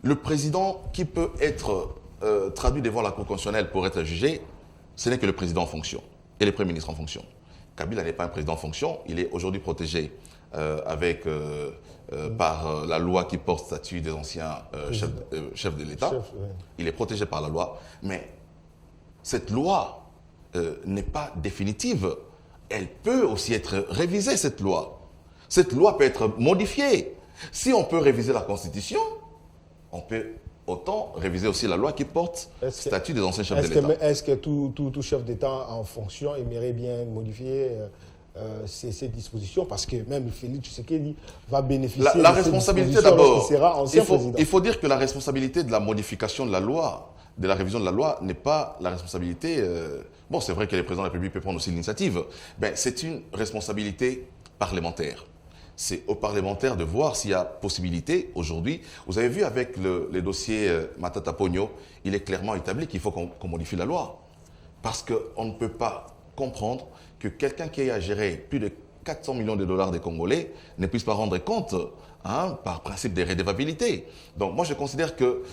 le président qui peut être traduit devant la Cour constitutionnelle pour être jugé, ce n'est que le président en fonction et le Premier ministre en fonction. Kabila n'est pas un président en fonction, il est aujourd'hui protégé par la loi qui porte statut des anciens chefs de l'État. Ouais. Il est protégé par la loi, mais cette loi n'est pas définitive. Elle peut aussi être révisée, cette loi. Cette loi peut être modifiée. Si on peut réviser la Constitution, on peut autant réviser aussi la loi qui porte statut des anciens chefs de l'État. Est-ce que tout chef d'État en fonction aimerait bien modifier ces dispositions? Parce que même Félix Tshisekedi va bénéficier la de ces responsabilité dispositions d'abord. lorsqu'il sera ancien président. Il faut dire que la responsabilité de la modification de la loi, de la révision de la loi, n'est pas la responsabilité... bon, c'est vrai que le président de la République peut prendre aussi l'initiative. Ben, c'est une responsabilité parlementaire. C'est aux parlementaires de voir s'il y a possibilité aujourd'hui. Vous avez vu avec le dossier Matata Pogno, il est clairement établi qu'il faut qu'on modifie la loi. Parce qu'on ne peut pas comprendre que quelqu'un qui a géré plus de 400 millions de dollars des Congolais ne puisse pas rendre compte, hein, par principe de redevabilité. Donc moi je considère que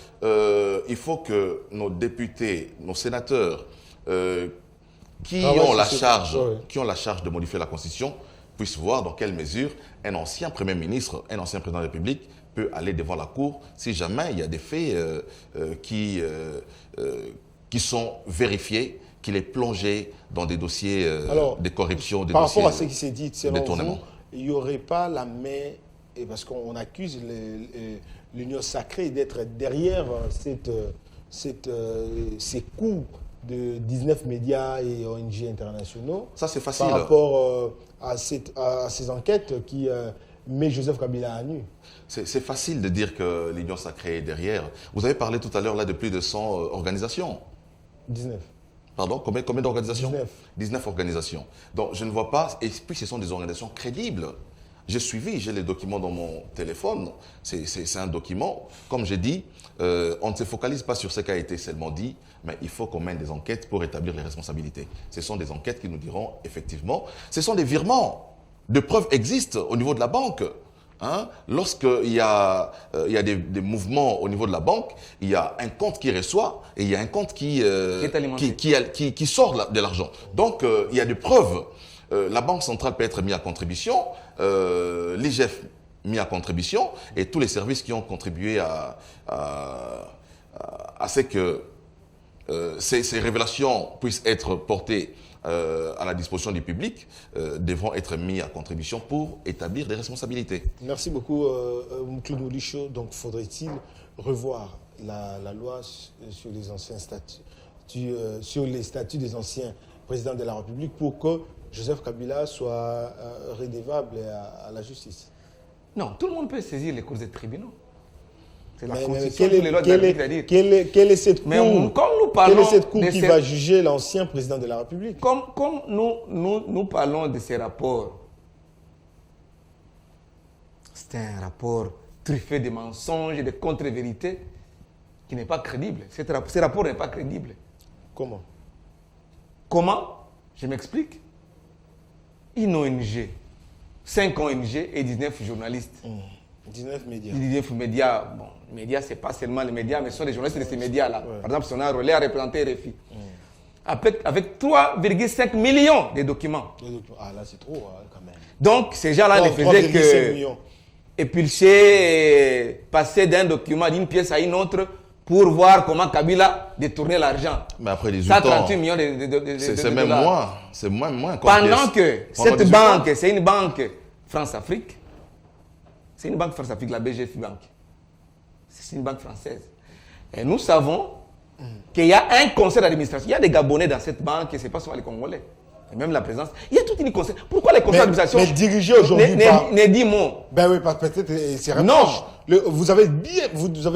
il faut que nos députés, nos sénateurs qui ont la charge de modifier la Constitution puissent voir dans quelle mesure un ancien Premier ministre, un ancien président de la République peut aller devant la Cour si jamais il y a des faits qui sont vérifiés, qu'il est plongé dans des dossiers de corruption, des par dossiers rapport à ce qui s'est dit, selon détournement. vous, il n'y aurait pas la main, et parce qu'on accuse l'Union sacrée d'être derrière ces coups de 19 médias et ONG internationaux. Ça, c'est facile. Par rapport à ces enquêtes qui met Joseph Kabila à nu. C'est facile de dire que l'Union sacrée est derrière. Vous avez parlé tout à l'heure là de plus de 100 organisations. 19. Pardon, combien d'organisations? 19. 19 organisations. Donc je ne vois pas, et puis ce sont des organisations crédibles. J'ai suivi, j'ai les documents dans mon téléphone. C'est un document, comme j'ai dit, on ne se focalise pas sur ce qui a été seulement dit, mais il faut qu'on mène des enquêtes pour établir les responsabilités. Ce sont des enquêtes qui nous diront effectivement, ce sont des virements. De preuves existent au niveau de la banque. Hein? Lorsqu'il y a des mouvements au niveau de la banque, il y a un compte qui reçoit et il y a un compte qui sort de l'argent. Donc, il y a des preuves. La Banque centrale peut être mise à contribution, l'IGF mis à contribution et tous les services qui ont contribué à ce que ces révélations puissent être portées à la disposition du public devront être mis à contribution pour établir des responsabilités. Merci beaucoup, Claude Molicho. Donc, faudrait-il revoir la loi sur les anciens statuts, sur les statuts des anciens présidents de la République pour que Joseph Kabila soit redevable à la justice? Non, tout le monde peut saisir les cours des tribunaux. C'est la Mais Constitution, les lois de la République à dire. Quelle est cette cour qui va juger l'ancien président de la République? Comme nous parlons de ces rapports C'est un rapport truffé de mensonges et de contre-vérités qui n'est pas crédible. Ce rapport n'est pas crédible. Comment? Je m'explique. Une ONG, 5 ONG et 19 journalistes. 19 médias. 19 médias. Bon, les médias, ce n'est pas seulement les médias, mais ce sont les journalistes de ces médias-là. Ouais. Par exemple, si on a un relais à représenter RFI. Avec 3,5 millions de documents. Ah là, c'est trop, quand même. Donc, ces gens-là ne faisaient que épulcher, passer d'un document, d'une pièce à une autre, pour voir comment Kabila détournait l'argent. Mais après 18 ans, 138 millions de c'est même moins. C'est moins. Pendant que cette banque, c'est une banque France-Afrique. C'est une banque France-Afrique, la BGF Bank. C'est une banque française. Et nous savons qu'il y a un conseil d'administration. Il y a des Gabonais dans cette banque et ce n'est pas seulement les Congolais. Et même la présence. Il y a toute une conseil. Pourquoi les conseils d'administration dirigés aujourd'hui par... Ne dit mot. Ben oui, peut-être c'est non. Vous avez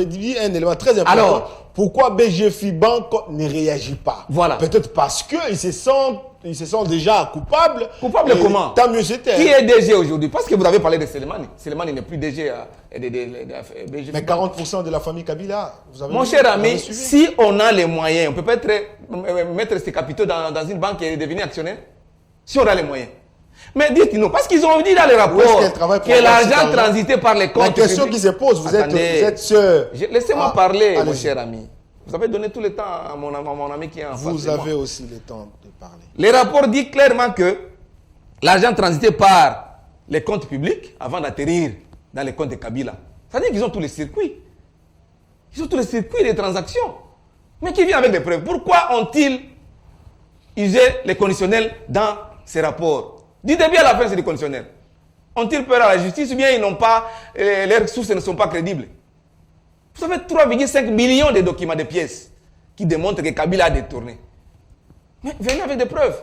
dit un élément très important. Alors, pourquoi BGF Bank ne réagit pas? Voilà. Peut-être parce qu'ils se sentent déjà coupables. Coupables comment? Tant mieux c'était. Qui est DG aujourd'hui? Parce que vous avez parlé de Selemani. Selemani n'est plus DG de BGF. Mais 40% de la famille Kabila. Mon cher ami, si on a les moyens, on ne peut pas mettre ses capitaux dans une banque et devenir actionnaire. Si on a les moyens. Mais dites-nous, parce qu'ils ont dit dans les rapports que l'argent transité par les comptes. La question qui se pose, vous êtes sûr. Laissez-moi parler, mon cher ami. Vous avez donné tout le temps à mon ami qui est en face. Vous avez aussi le temps de parler. Les rapports disent clairement que l'argent transité par les comptes publics avant d'atterrir dans les comptes de Kabila. Ça veut dire qu'ils ont tous les circuits. Ils ont tous les circuits des transactions. Mais qui vient avec des preuves? Pourquoi ont-ils usé les conditionnels dans ces rapports? Du début à la fin, c'est des conditionnels. Ont-ils peur à la justice ou bien ils n'ont pas, leurs sources ne sont pas crédibles? Vous avez 3,5 millions de documents, de pièces qui démontrent que Kabila a détourné. Mais venez avec des preuves.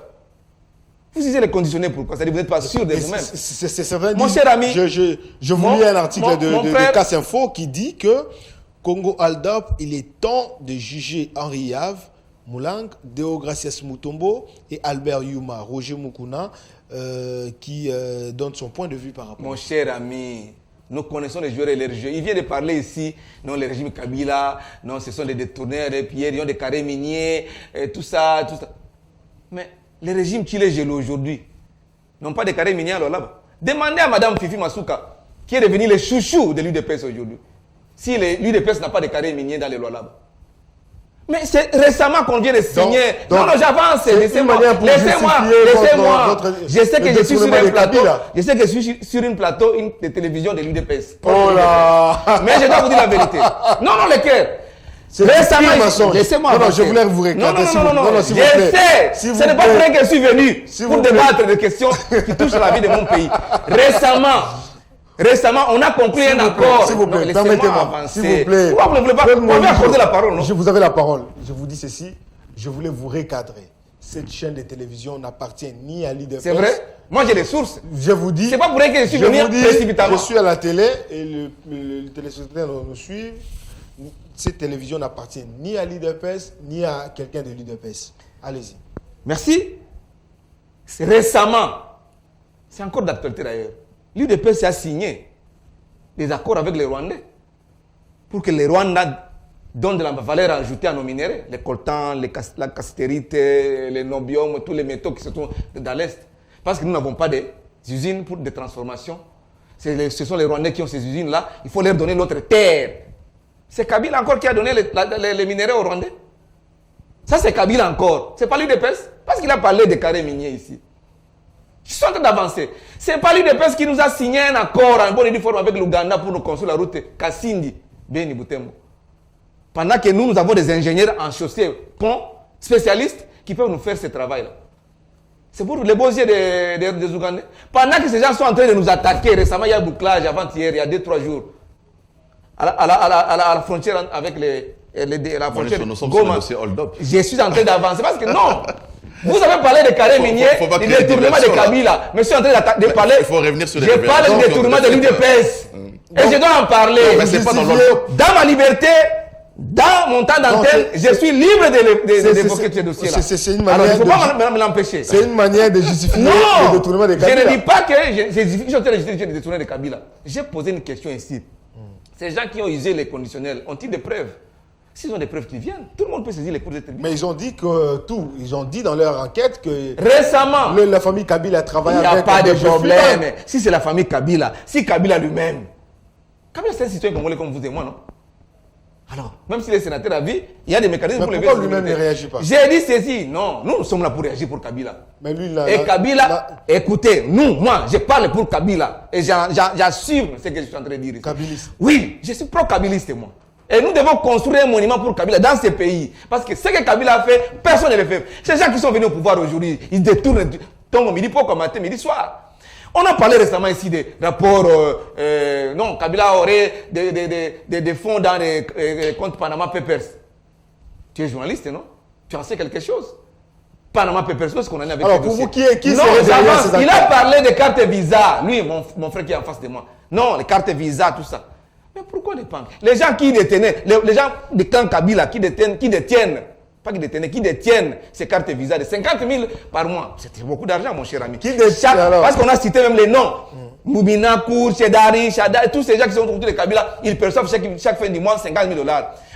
Vous usez les conditionnels pourquoi? Ça veut dire que vous n'êtes pas sûr de vous-même. C'est vrai. Mon cher ami, je vous lis un article de Casse Info qui dit que Congo Aldop, il est temps de juger Henri Yave, Moulang, Deogracias Mutombo et Albert Yuma, Roger Mukuna, qui donne son point de vue par rapport. Mon cher ami, nous connaissons les joueurs et leurs jeux. Il vient de parler ici, non, le régime Kabila, non, ce sont des détourneurs, des pierres, ils ont des carrés miniers, tout ça. Mais les régimes qui les gèlent aujourd'hui n'ont pas de carrés miniers alors là-bas. Demandez à Mme Fifi Masuka, qui est devenue le chouchou de l'UDPS aujourd'hui, si l'UDPS n'a pas de carrés miniers dans les lois là-bas. Mais c'est récemment qu'on vient de signer. Non, j'avance. Laissez-moi. Je sais que je suis sur un plateau. Je sais que je suis sur un plateau de télévision de l'UDPS. Oh là. Mais je dois vous dire la vérité. Non, les cœurs. Récemment, laissez-moi. Non, je voulais vous recadrer. Non, je sais. Ce n'est pas vrai que je suis venu pour débattre de questions qui touchent la vie de mon pays. Récemment, on a conclu un accord. S'il vous plaît, permettez-moi. S'il vous plaît. Pourquoi vous ne voulez pas? On va accorder la parole, non? Vous avez la parole. Je vous dis ceci. Je voulais vous recadrer. Cette chaîne de télévision n'appartient ni à l'IDPS. C'est vrai? Moi, j'ai des sources. Je vous dis. C'est pas pour rien que je suis venu précipitamment. Je suis à la télé et le téléspectateur nous suit. Cette télévision n'appartient ni à l'IDPS ni à quelqu'un de l'IDPS. Allez-y. Merci. Récemment, c'est encore d'actualité d'ailleurs. L'UDPS a signé des accords avec les Rwandais pour que les Rwandais donnent de la valeur ajoutée à nos minéraux, les coltans, la castérite, les nobium, tous les métaux qui se trouvent dans l'Est. Parce que nous n'avons pas d'usines pour des transformations. Ce sont les Rwandais qui ont ces usines-là. Il faut leur donner notre terre. C'est Kabila encore qui a donné les minéraux aux Rwandais. Ça, c'est Kabila encore. Ce n'est pas l'UDPS. Parce qu'il a parlé des carrés miniers ici. Ils sont en train d'avancer. Ce n'est pas l'UDPS qui nous a signé un accord en bonne et due forme avec l'Ouganda pour nous construire la route Kassindi, Beni Butembo. Pendant que nous avons des ingénieurs en chaussée, ponts, spécialistes qui peuvent nous faire ce travail-là. C'est pour les beaux yeux des Ougandais. Pendant que ces gens sont en train de nous attaquer, récemment il y a un bouclage, avant-hier, il y a 2-3 jours, à la frontière avec la frontière nous sommes sur le dossier Hold Up. Je suis en train d'avancer parce que non. Vous avez parlé de carrés miniers, du détournement de Kabila. Mais je suis en train de parler. Il faut revenir sur les je parle du détournement de l'UDPS. Et je dois en parler. Non, mais c'est pas dans l'ordre. Dans ma liberté, Dans mon temps d'antenne, je suis libre d'évoquer ces dossiers-là. C'est une manière. Alors, il ne faut pas me l'empêcher. C'est une manière de justifier le détournement de Kabila. Je ne dis pas que j'ai justifié le détournement de Kabila. J'ai posé une question ici. Ces gens qui ont usé les conditionnels ont-ils des preuves? S'ils ont des preuves qui viennent, tout le monde peut saisir les cours de tribunal. Mais ils ont dit que tout. Ils ont dit dans leur enquête que. Récemment, la famille Kabila a travaillé avec. Il n'y a pas de problème. Si c'est la famille Kabila, si Kabila lui-même. Kabila, c'est un citoyen congolais comme vous et moi, non? Alors, même si les sénateurs à vie, il y a des mécanismes pour les pourquoi lui-même ne réagit pas? J'ai dit ceci. Non, nous sommes là pour réagir pour Kabila. Mais lui, Kabila, écoutez, moi, je parle pour Kabila. Et j'assume ce que je suis en train de dire. Kabiliste. Oui, je suis pro-kabiliste, moi. Et nous devons construire un monument pour Kabila dans ce pays. Parce que ce que Kabila a fait, personne ne le fait. Ces gens qui sont venus au pouvoir aujourd'hui, ils détournent ton midi, pourquoi matin, midi, soir. On a parlé récemment ici des rapports. Non, Kabila aurait des fonds dans les comptes Panama Papers. Tu es journaliste, non? Tu en sais quelque chose? Panama Papers, qu'est-ce qu'on en a avec? Alors, pour vous, qui non, il a parlé des cartes Visa. Lui, mon frère qui est en face de moi. Non, les cartes Visa, tout ça. Mais pourquoi les banques? Les gens qui détenaient, les gens de camp Kabila qui détiennent ces cartes Visa de 50 000 par mois. C'est beaucoup d'argent, mon cher ami. Parce qu'on a cité même les noms. Moubina, Kour, Chedari, Shada, tous ces gens qui sont autour de Kabila, ils perçoivent chaque fin du mois 50 000 $.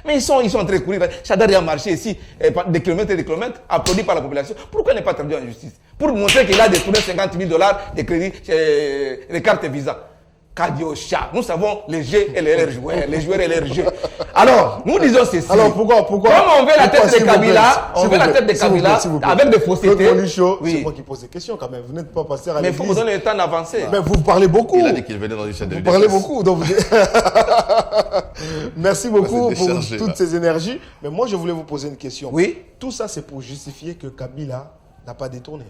Mais ils sont en train de courir. Shadari a marché ici, des kilomètres et des kilomètres, applaudi par la population. Pourquoi il n'est pas traduit en justice? Pour montrer qu'il a détourné 50 000 $ de crédit, les cartes Visa. Kadiocha. Nous savons les jeux et les joueurs, les joueurs et leurs jeux. Alors, nous disons ceci. Alors, pourquoi comme on veut la tête de Kabila, on veut la tête de Kabila avec des faussetés. Oui. C'est moi qui pose des questions quand même. Vous n'êtes pas passé à l'église. Mais il faut vous donner le temps d'avancer. Mais vous parlez beaucoup. Il a dit qu'il venait dans une chaîne de Vous parlez beaucoup. Donc merci beaucoup pour toutes ces énergies. Mais moi, je voulais vous poser une question. Oui. Tout ça, c'est pour justifier que Kabila n'a pas détourné.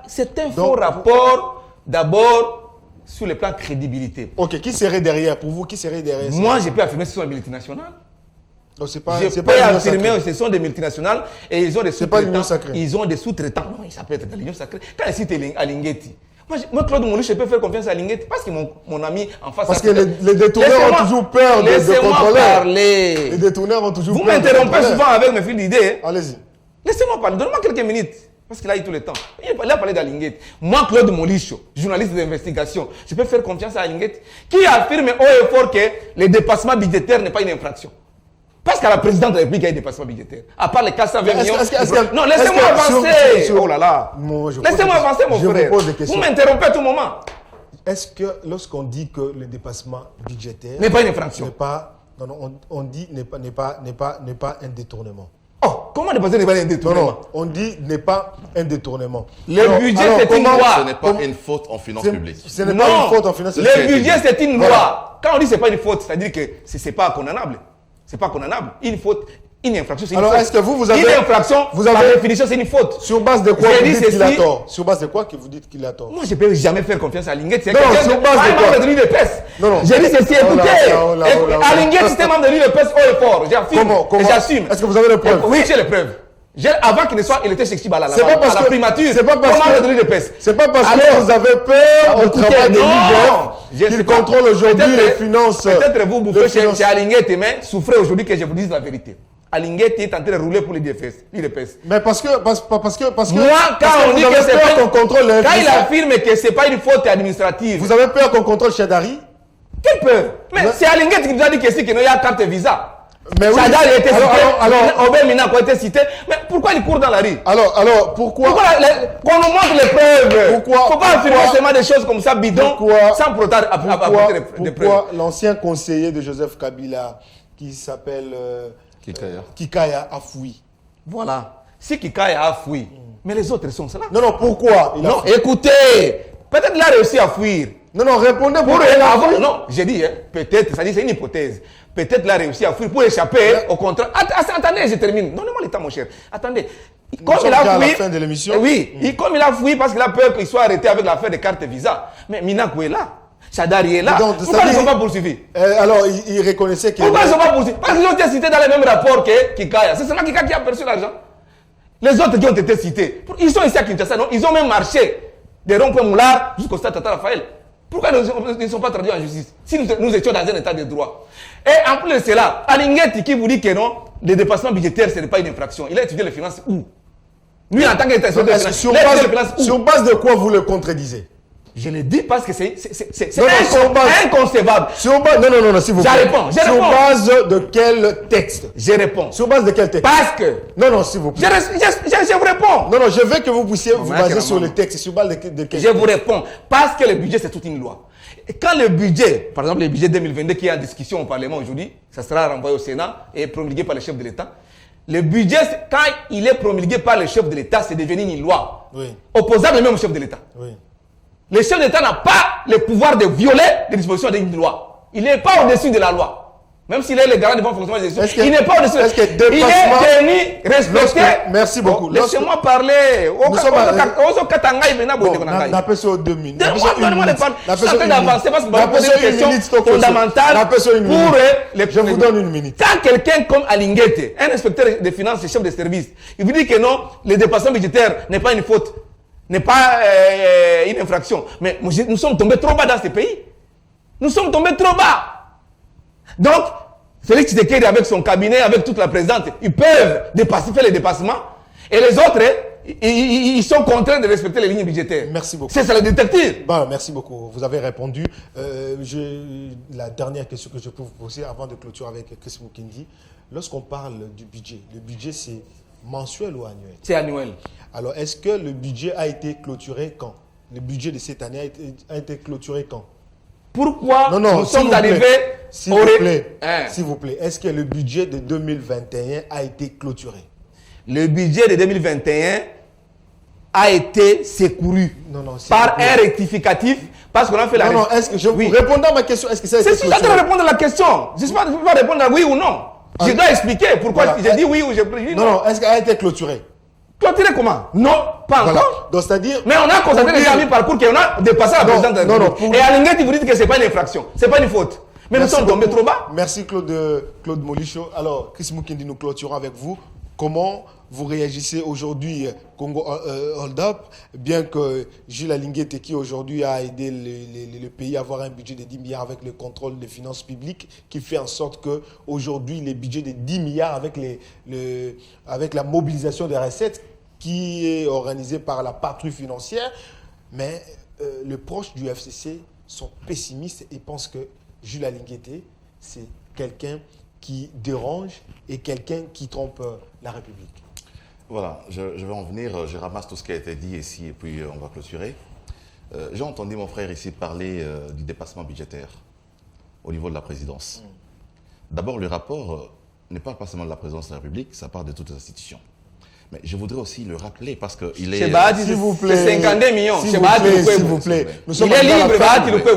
C'est un faux rapport, d'abord, sur le plan de crédibilité. Ok, qui serait derrière? Pour vous, qui serait derrière? Moi, je peux affirmer que ce sont des multinationales. Donc, je peux affirmer que ce sont des multinationales et ils ont des sous-traitants. Ils ont des sous-traitants. Non, ça peut être de l'union sacrée. Quand il cite Alinghetti, moi, Claude Moulouche, je peux faire confiance à Alinghetti parce que mon ami en face... Parce que les détourneurs ont toujours peur de contrôler. Laissez-moi parler. Les détourneurs ont toujours peur. Vous m'interrompez souvent avec mes fils d'idées. Allez-y. Laissez-moi parler. Donnez-moi quelques minutes. Parce qu'il a eu tout le temps. Il a parlé d'Alinghetti. Moi, Claude Molicho, journaliste d'investigation, je peux faire confiance à Alinghetti, qui affirme haut et fort que le dépassement budgétaire n'est pas une infraction. Parce qu'à la présidente de la République, il y a un dépassement budgétaire. À part les 420 millions. Non, laissez-moi avancer. Oh là là. Laissez-moi avancer, mon frère. Vous m'interrompez à tout moment. Est-ce que lorsqu'on dit que le dépassement budgétaire n'est pas une infraction, on dit n'est pas un détournement. Oh, comment dépasser n'est pas un détournement? Non, on dit n'est pas un détournement. Le budget, c'est une loi. Ce n'est pas une faute en finances publiques. Ce n'est pas une faute en finances publiques. Le budget, c'est une loi. Quand on dit que ce n'est pas une faute, c'est-à-dire que ce n'est pas condamnable. Ce n'est pas condamnable. Une faute, une infraction, c'est une faute. Alors, est-ce que vous avez... Une infraction, par définition, c'est une faute. Sur base de quoi vous dites qu'il a tort? Sur base de quoi que vous dites qu'il a tort? Moi, je ne peux jamais faire confiance à Alinghetti. Non, sur base de quoi? De l'UDPS. Non. J'ai dit ceci, écoutez. Alinghetti, c'est membre de l'UDPS haut et fort. J'affirme et j'assume. Est-ce que vous avez les preuves? Oui, j'ai les preuves. Avant qu'il ne soit, il était chez Chibala là-bas, à la primature. C'est pas parce que vous avez peur au travail de l'IGF qu'il contrôle aujourd'hui les finances. Peut-être vous bouffez chez Alinghetti, mais souffrez aujourd'hui que je vous dise la vérité. Alinghetti est en train de rouler pour l'IDPS. Mais parce que moi, quand on dit que c'est pas qu'on contrôle quand il affirme que c'est pas une faute administrative. Vous avez peur qu'on contrôle Chadari? Quelle peur? Mais c'est Alinghetti qui nous a dit qu'il y a carte Visa. Mais oui. Chadari a été cité, Obed Minako a été cité, mais pourquoi il court dans la rue? Alors, pourquoi qu'on nous montre les preuves? Il ne faut pas affirmer seulement des choses comme ça, bidon, sans pourtant apporter des preuves. Pourquoi l'ancien conseiller de Joseph Kabila, qui s'appelle Kikaya, a fui? Voilà. Si Kikaya a fui, mais les autres sont cela. Non, pourquoi? Non, écoutez, peut-être qu'il a réussi à fuir. Non, répondez pour Non, j'ai dit, peut-être, c'est une hypothèse. Peut-être qu'il a réussi à fuir pour échapper au contrat. Attendez, je termine. Donnez-moi le temps, mon cher. Attendez. Comme il a fui, à la fin de l'émission. Oui, comme il a fui parce qu'il a peur qu'il soit arrêté avec l'affaire des cartes Visa. Mais Minako est là. Chadari est là. Pourquoi ils ne sont pas poursuivis? Alors, il reconnaissait qu'il... Pourquoi ils ne sont pas poursuivis? Parce qu'ils ont été cités dans les mêmes rapports que Kikaya. C'est seulement Kikaya qui a perçu l'argent. Les autres qui ont été cités, ils sont ici à Kinshasa, non? Ils ont même marché des ronds-points Moulard jusqu'au stade Tata Raphaël. Pourquoi ils ne sont pas traduits en justice si nous étions dans un état de droit? Et en plus de cela, Alinguet qui vous dit que non, les dépassements budgétaires, ce n'est pas une infraction. Il a étudié les finances où? Lui, en tant qu'État, sur base de quoi vous le contredisez? Je le dis parce que c'est inconcevable. Non, s'il vous plaît. Je réponds. Sur base de quel texte? Je réponds. Sur base de quel texte? Parce que... Non, s'il vous plaît. Je vous réponds. Non, je veux que vous puissiez vous baser sur le texte. Sur base de quel texte? Je vous réponds. Parce que le budget, c'est toute une loi. Et quand le budget, par exemple le budget 2022 qui est en discussion au Parlement aujourd'hui, ça sera renvoyé au Sénat et promulgué par le chef de l'État. Le budget, quand il est promulgué par le chef de l'État, c'est devenu une loi. Oui. Opposable même au chef de l'État. Oui. Le chef d'État n'a pas le pouvoir de violer les dispositions d'une loi. Il n'est pas au-dessus de la loi. Même s'il est le garant du bon fonctionnement des institutions, il n'est pas au-dessus de la loi. Il est tenu, respecté. Merci beaucoup. Laissez-moi parler. N'appelle 2 minutes. Donnez-moi le temps. J'essaie d'avancer parce que vous posez une question fondamentale pour je vous donne 1 minute. Quand quelqu'un comme Alinguet, un inspecteur des finances et chef de service, il vous dit que non, les dépassements budgétaires n'est pas une faute, n'est pas une infraction. Mais nous sommes tombés trop bas dans ce pays. Nous sommes tombés trop bas. Donc, Félix Tshisekedi avec son cabinet, avec toute la présidente, ils peuvent faire les dépassements. Et les autres, ils sont contraints de respecter les lignes budgétaires. Merci beaucoup. C'est ça le détective. Bon, merci beaucoup. Vous avez répondu. La dernière question que je peux vous poser avant de clôturer avec Chris Mukindi. Lorsqu'on parle du budget, le budget c'est mensuel ou annuel? C'est annuel. Alors, est-ce que le budget a été clôturé quand? Le budget de cette année a été clôturé quand? Pourquoi nous sommes arrivés s'il vous plaît, est-ce que le budget de 2021 a été clôturé? Le budget de 2021 a été secouru par un rectificatif parce qu'on a fait la... Non, est-ce que je vous répondais à ma question? Est-ce que ça a été clôturé? C'est ça de répondre à la question. Je ne sais pas répondre à oui ou non. Je dois expliquer pourquoi j'ai dit oui ou j'ai dit non. Non, est-ce qu'elle a été clôturée? Clôturé comment? Non, pas encore. Donc, c'est-à-dire... Mais on a constaté déjà à mi-parcours qu'on a dépassé la présidente de la République. Et Alinguet, il vous dit que ce n'est pas une infraction, ce n'est pas une faute. Mais nous sommes tombés trop bas. Merci Claude Molicho. Alors, Chris Mukindi, nous clôturons avec vous. Comment vous réagissez aujourd'hui Congo Hold Up, bien que Jules Alinguet qui aujourd'hui a aidé le pays à avoir un budget de 10 milliards avec le contrôle des finances publiques, qui fait en sorte qu'aujourd'hui, les budgets de 10 milliards avec la mobilisation des recettes qui est organisée par la patrouille financière, mais les proches du FCC sont pessimistes et pensent que Jules Alinguet, c'est quelqu'un qui dérange et quelqu'un qui trompe la République. Voilà, je vais en venir, je ramasse tout ce qui a été dit ici et puis on va clôturer. J'ai entendu mon frère ici parler du dépassement budgétaire au niveau de la présidence. D'abord, le rapport ne parle pas seulement de la présidence de la République, ça parle de toutes les institutions. Mais je voudrais aussi le rappeler parce qu'il est... S'il vous plaît. 52 millions. S'il vous plaît. Il est libre,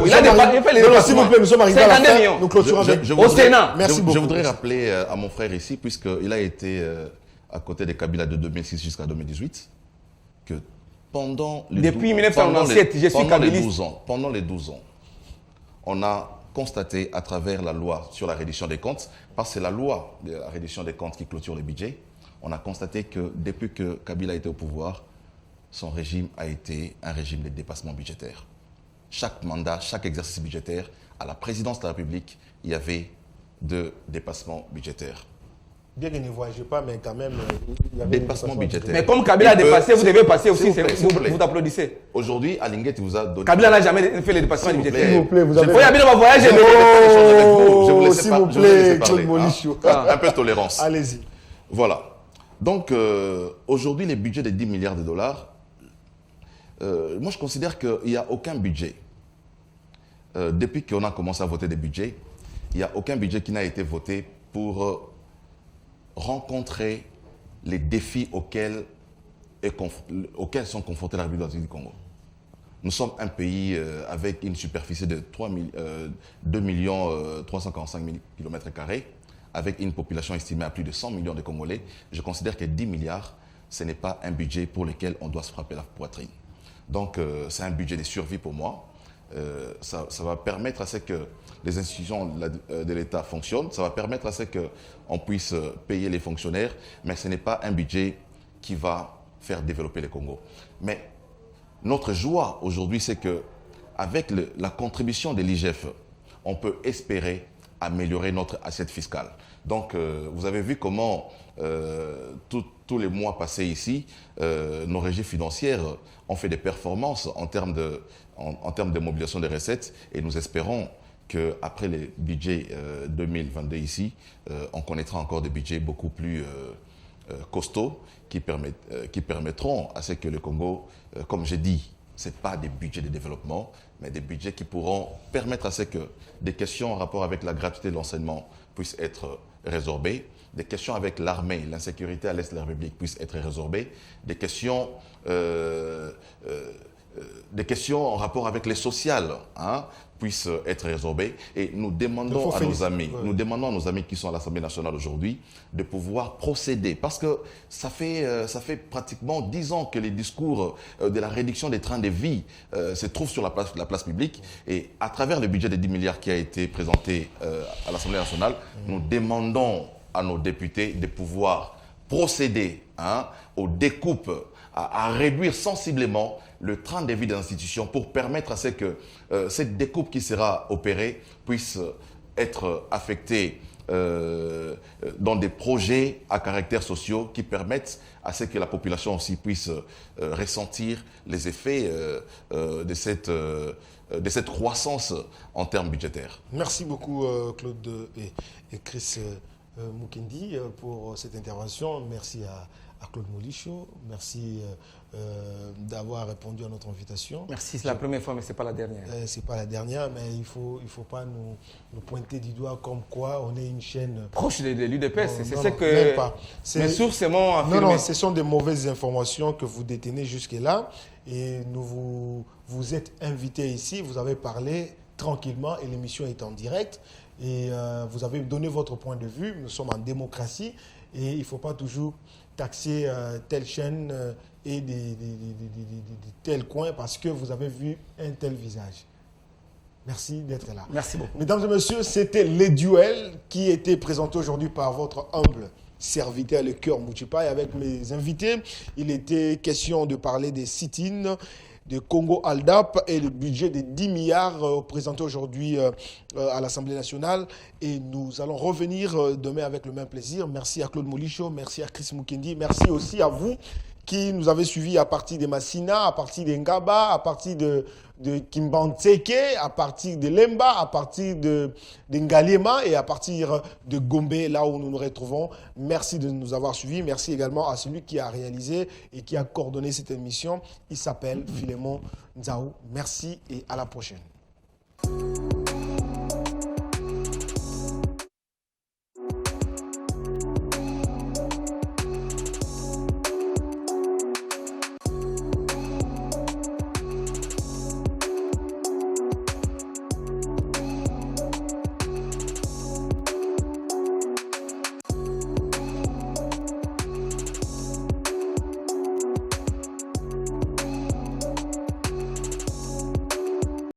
il a fait les dépassements. S'il vous plaît, nous sommes arrivés à la fin. Nous clôturons au Sénat. Merci beaucoup. Je voudrais rappeler à mon frère ici, puisqu'il a été à côté de Kabila de 2006 jusqu'à 2018, que depuis 1997, je suis kabiliste. Pendant les 12 ans, on a constaté à travers la loi sur la reddition des comptes, parce que c'est la loi de la reddition des comptes qui clôture les budgets, on a constaté que depuis que Kabila était au pouvoir, son régime a été un régime de dépassement budgétaire. Chaque mandat, chaque exercice budgétaire, à la présidence de la République, il y avait de dépassements budgétaires. Bien qu'il ne voyage pas, mais quand même, il y avait dépassement budgétaire. Mais comme Kabila a dépassé, vous devez passer aussi, vous applaudissez. Aujourd'hui, Alinguet vous a donné... Kabila n'a jamais fait les dépassements budgétaires. S'il vous plaît, vous avez... Il y a bien un voyage. Je vous laisse s'il vous plaît, Claude Molicho. Un peu de tolérance. Allez-y. Voilà. Donc, aujourd'hui, les budgets de 10 milliards de dollars, moi je considère qu'il n'y a aucun budget. Depuis qu'on a commencé à voter des budgets, il n'y a aucun budget qui n'a été voté pour rencontrer les défis auxquels sont confrontés la République du Congo. Nous sommes un pays avec une superficie de 2 345 000 km², avec une population estimée à plus de 100 millions de Congolais. Je considère que 10 milliards, ce n'est pas un budget pour lequel on doit se frapper la poitrine. Donc, c'est un budget de survie pour moi. Ça va permettre à ce que les institutions de l'État fonctionnent. Ça va permettre à ce qu'on puisse payer les fonctionnaires. Mais ce n'est pas un budget qui va faire développer le Congo. Mais notre joie aujourd'hui, c'est que avec la contribution de l'IGF, on peut espérer améliorer notre assiette fiscale. Donc, vous avez vu comment tous les mois passés ici, nos régies financières ont fait des performances en termes de mobilisation des recettes et nous espérons qu'après les budgets 2022 ici, on connaîtra encore des budgets beaucoup plus costauds qui permettront à ce que le Congo, comme j'ai dit, ce n'est pas des budgets de développement, mais des budgets qui pourront permettre à ce que des questions en rapport avec la gratuité de l'enseignement puissent être résorbées, des questions avec l'armée, l'insécurité à l'est de la République puissent être résorbées, des questions en rapport avec les sociales puissent être résorbées. Et nous demandons à nos amis, qui sont à l'Assemblée nationale aujourd'hui de pouvoir procéder. Parce que ça fait pratiquement 10 ans que les discours de la réduction des trains de vie se trouvent sur la place publique. Et à travers le budget de 10 milliards qui a été présenté à l'Assemblée nationale, nous demandons à nos députés de pouvoir procéder aux découpes, à réduire sensiblement le train de vie des institutions pour permettre à ce que cette découpe qui sera opérée puisse être affectée dans des projets à caractère social qui permettent à ce que la population aussi puisse ressentir les effets de cette croissance en termes budgétaires. Merci beaucoup Claude et Chris Mukendi pour cette intervention. Merci à Claude Molichot. Merci d'avoir répondu à notre invitation. Merci, c'est la première fois, mais ce n'est pas la dernière. Ce n'est pas la dernière, mais il faut pas nous pointer du doigt comme quoi on est une chaîne... Proche de l'UDPS, c'est ce que même pas. mes sources m'ont affirmé. Non, ce sont des mauvaises informations que vous détenez jusque-là. Et vous êtes invité ici, vous avez parlé tranquillement et l'émission est en direct. Et vous avez donné votre point de vue. Nous sommes en démocratie et il ne faut pas toujours taxer telle chaîne et de tel coin parce que vous avez vu un tel visage. Merci d'être là. Merci beaucoup. Mesdames et messieurs, c'était Les Duels qui était présenté aujourd'hui par votre humble serviteur, le cœur Muchipai. Avec mes invités, il était question de parler des sit-ins de Congo Aldap et le budget de 10 milliards présenté aujourd'hui à l'Assemblée nationale. Et nous allons revenir demain avec le même plaisir. Merci à Claude Molichot, merci à Chris Mukendi, merci aussi à vous qui nous avez suivis à partir de Massina, à partir de Ngaba, à partir de Kimbantseke, à partir de Lemba, à partir de Ngaliema et à partir de Gombe, là où nous nous retrouvons. Merci de nous avoir suivis. Merci également à celui qui a réalisé et qui a coordonné cette émission. Il s'appelle Philémon Nzaou. Merci et à la prochaine.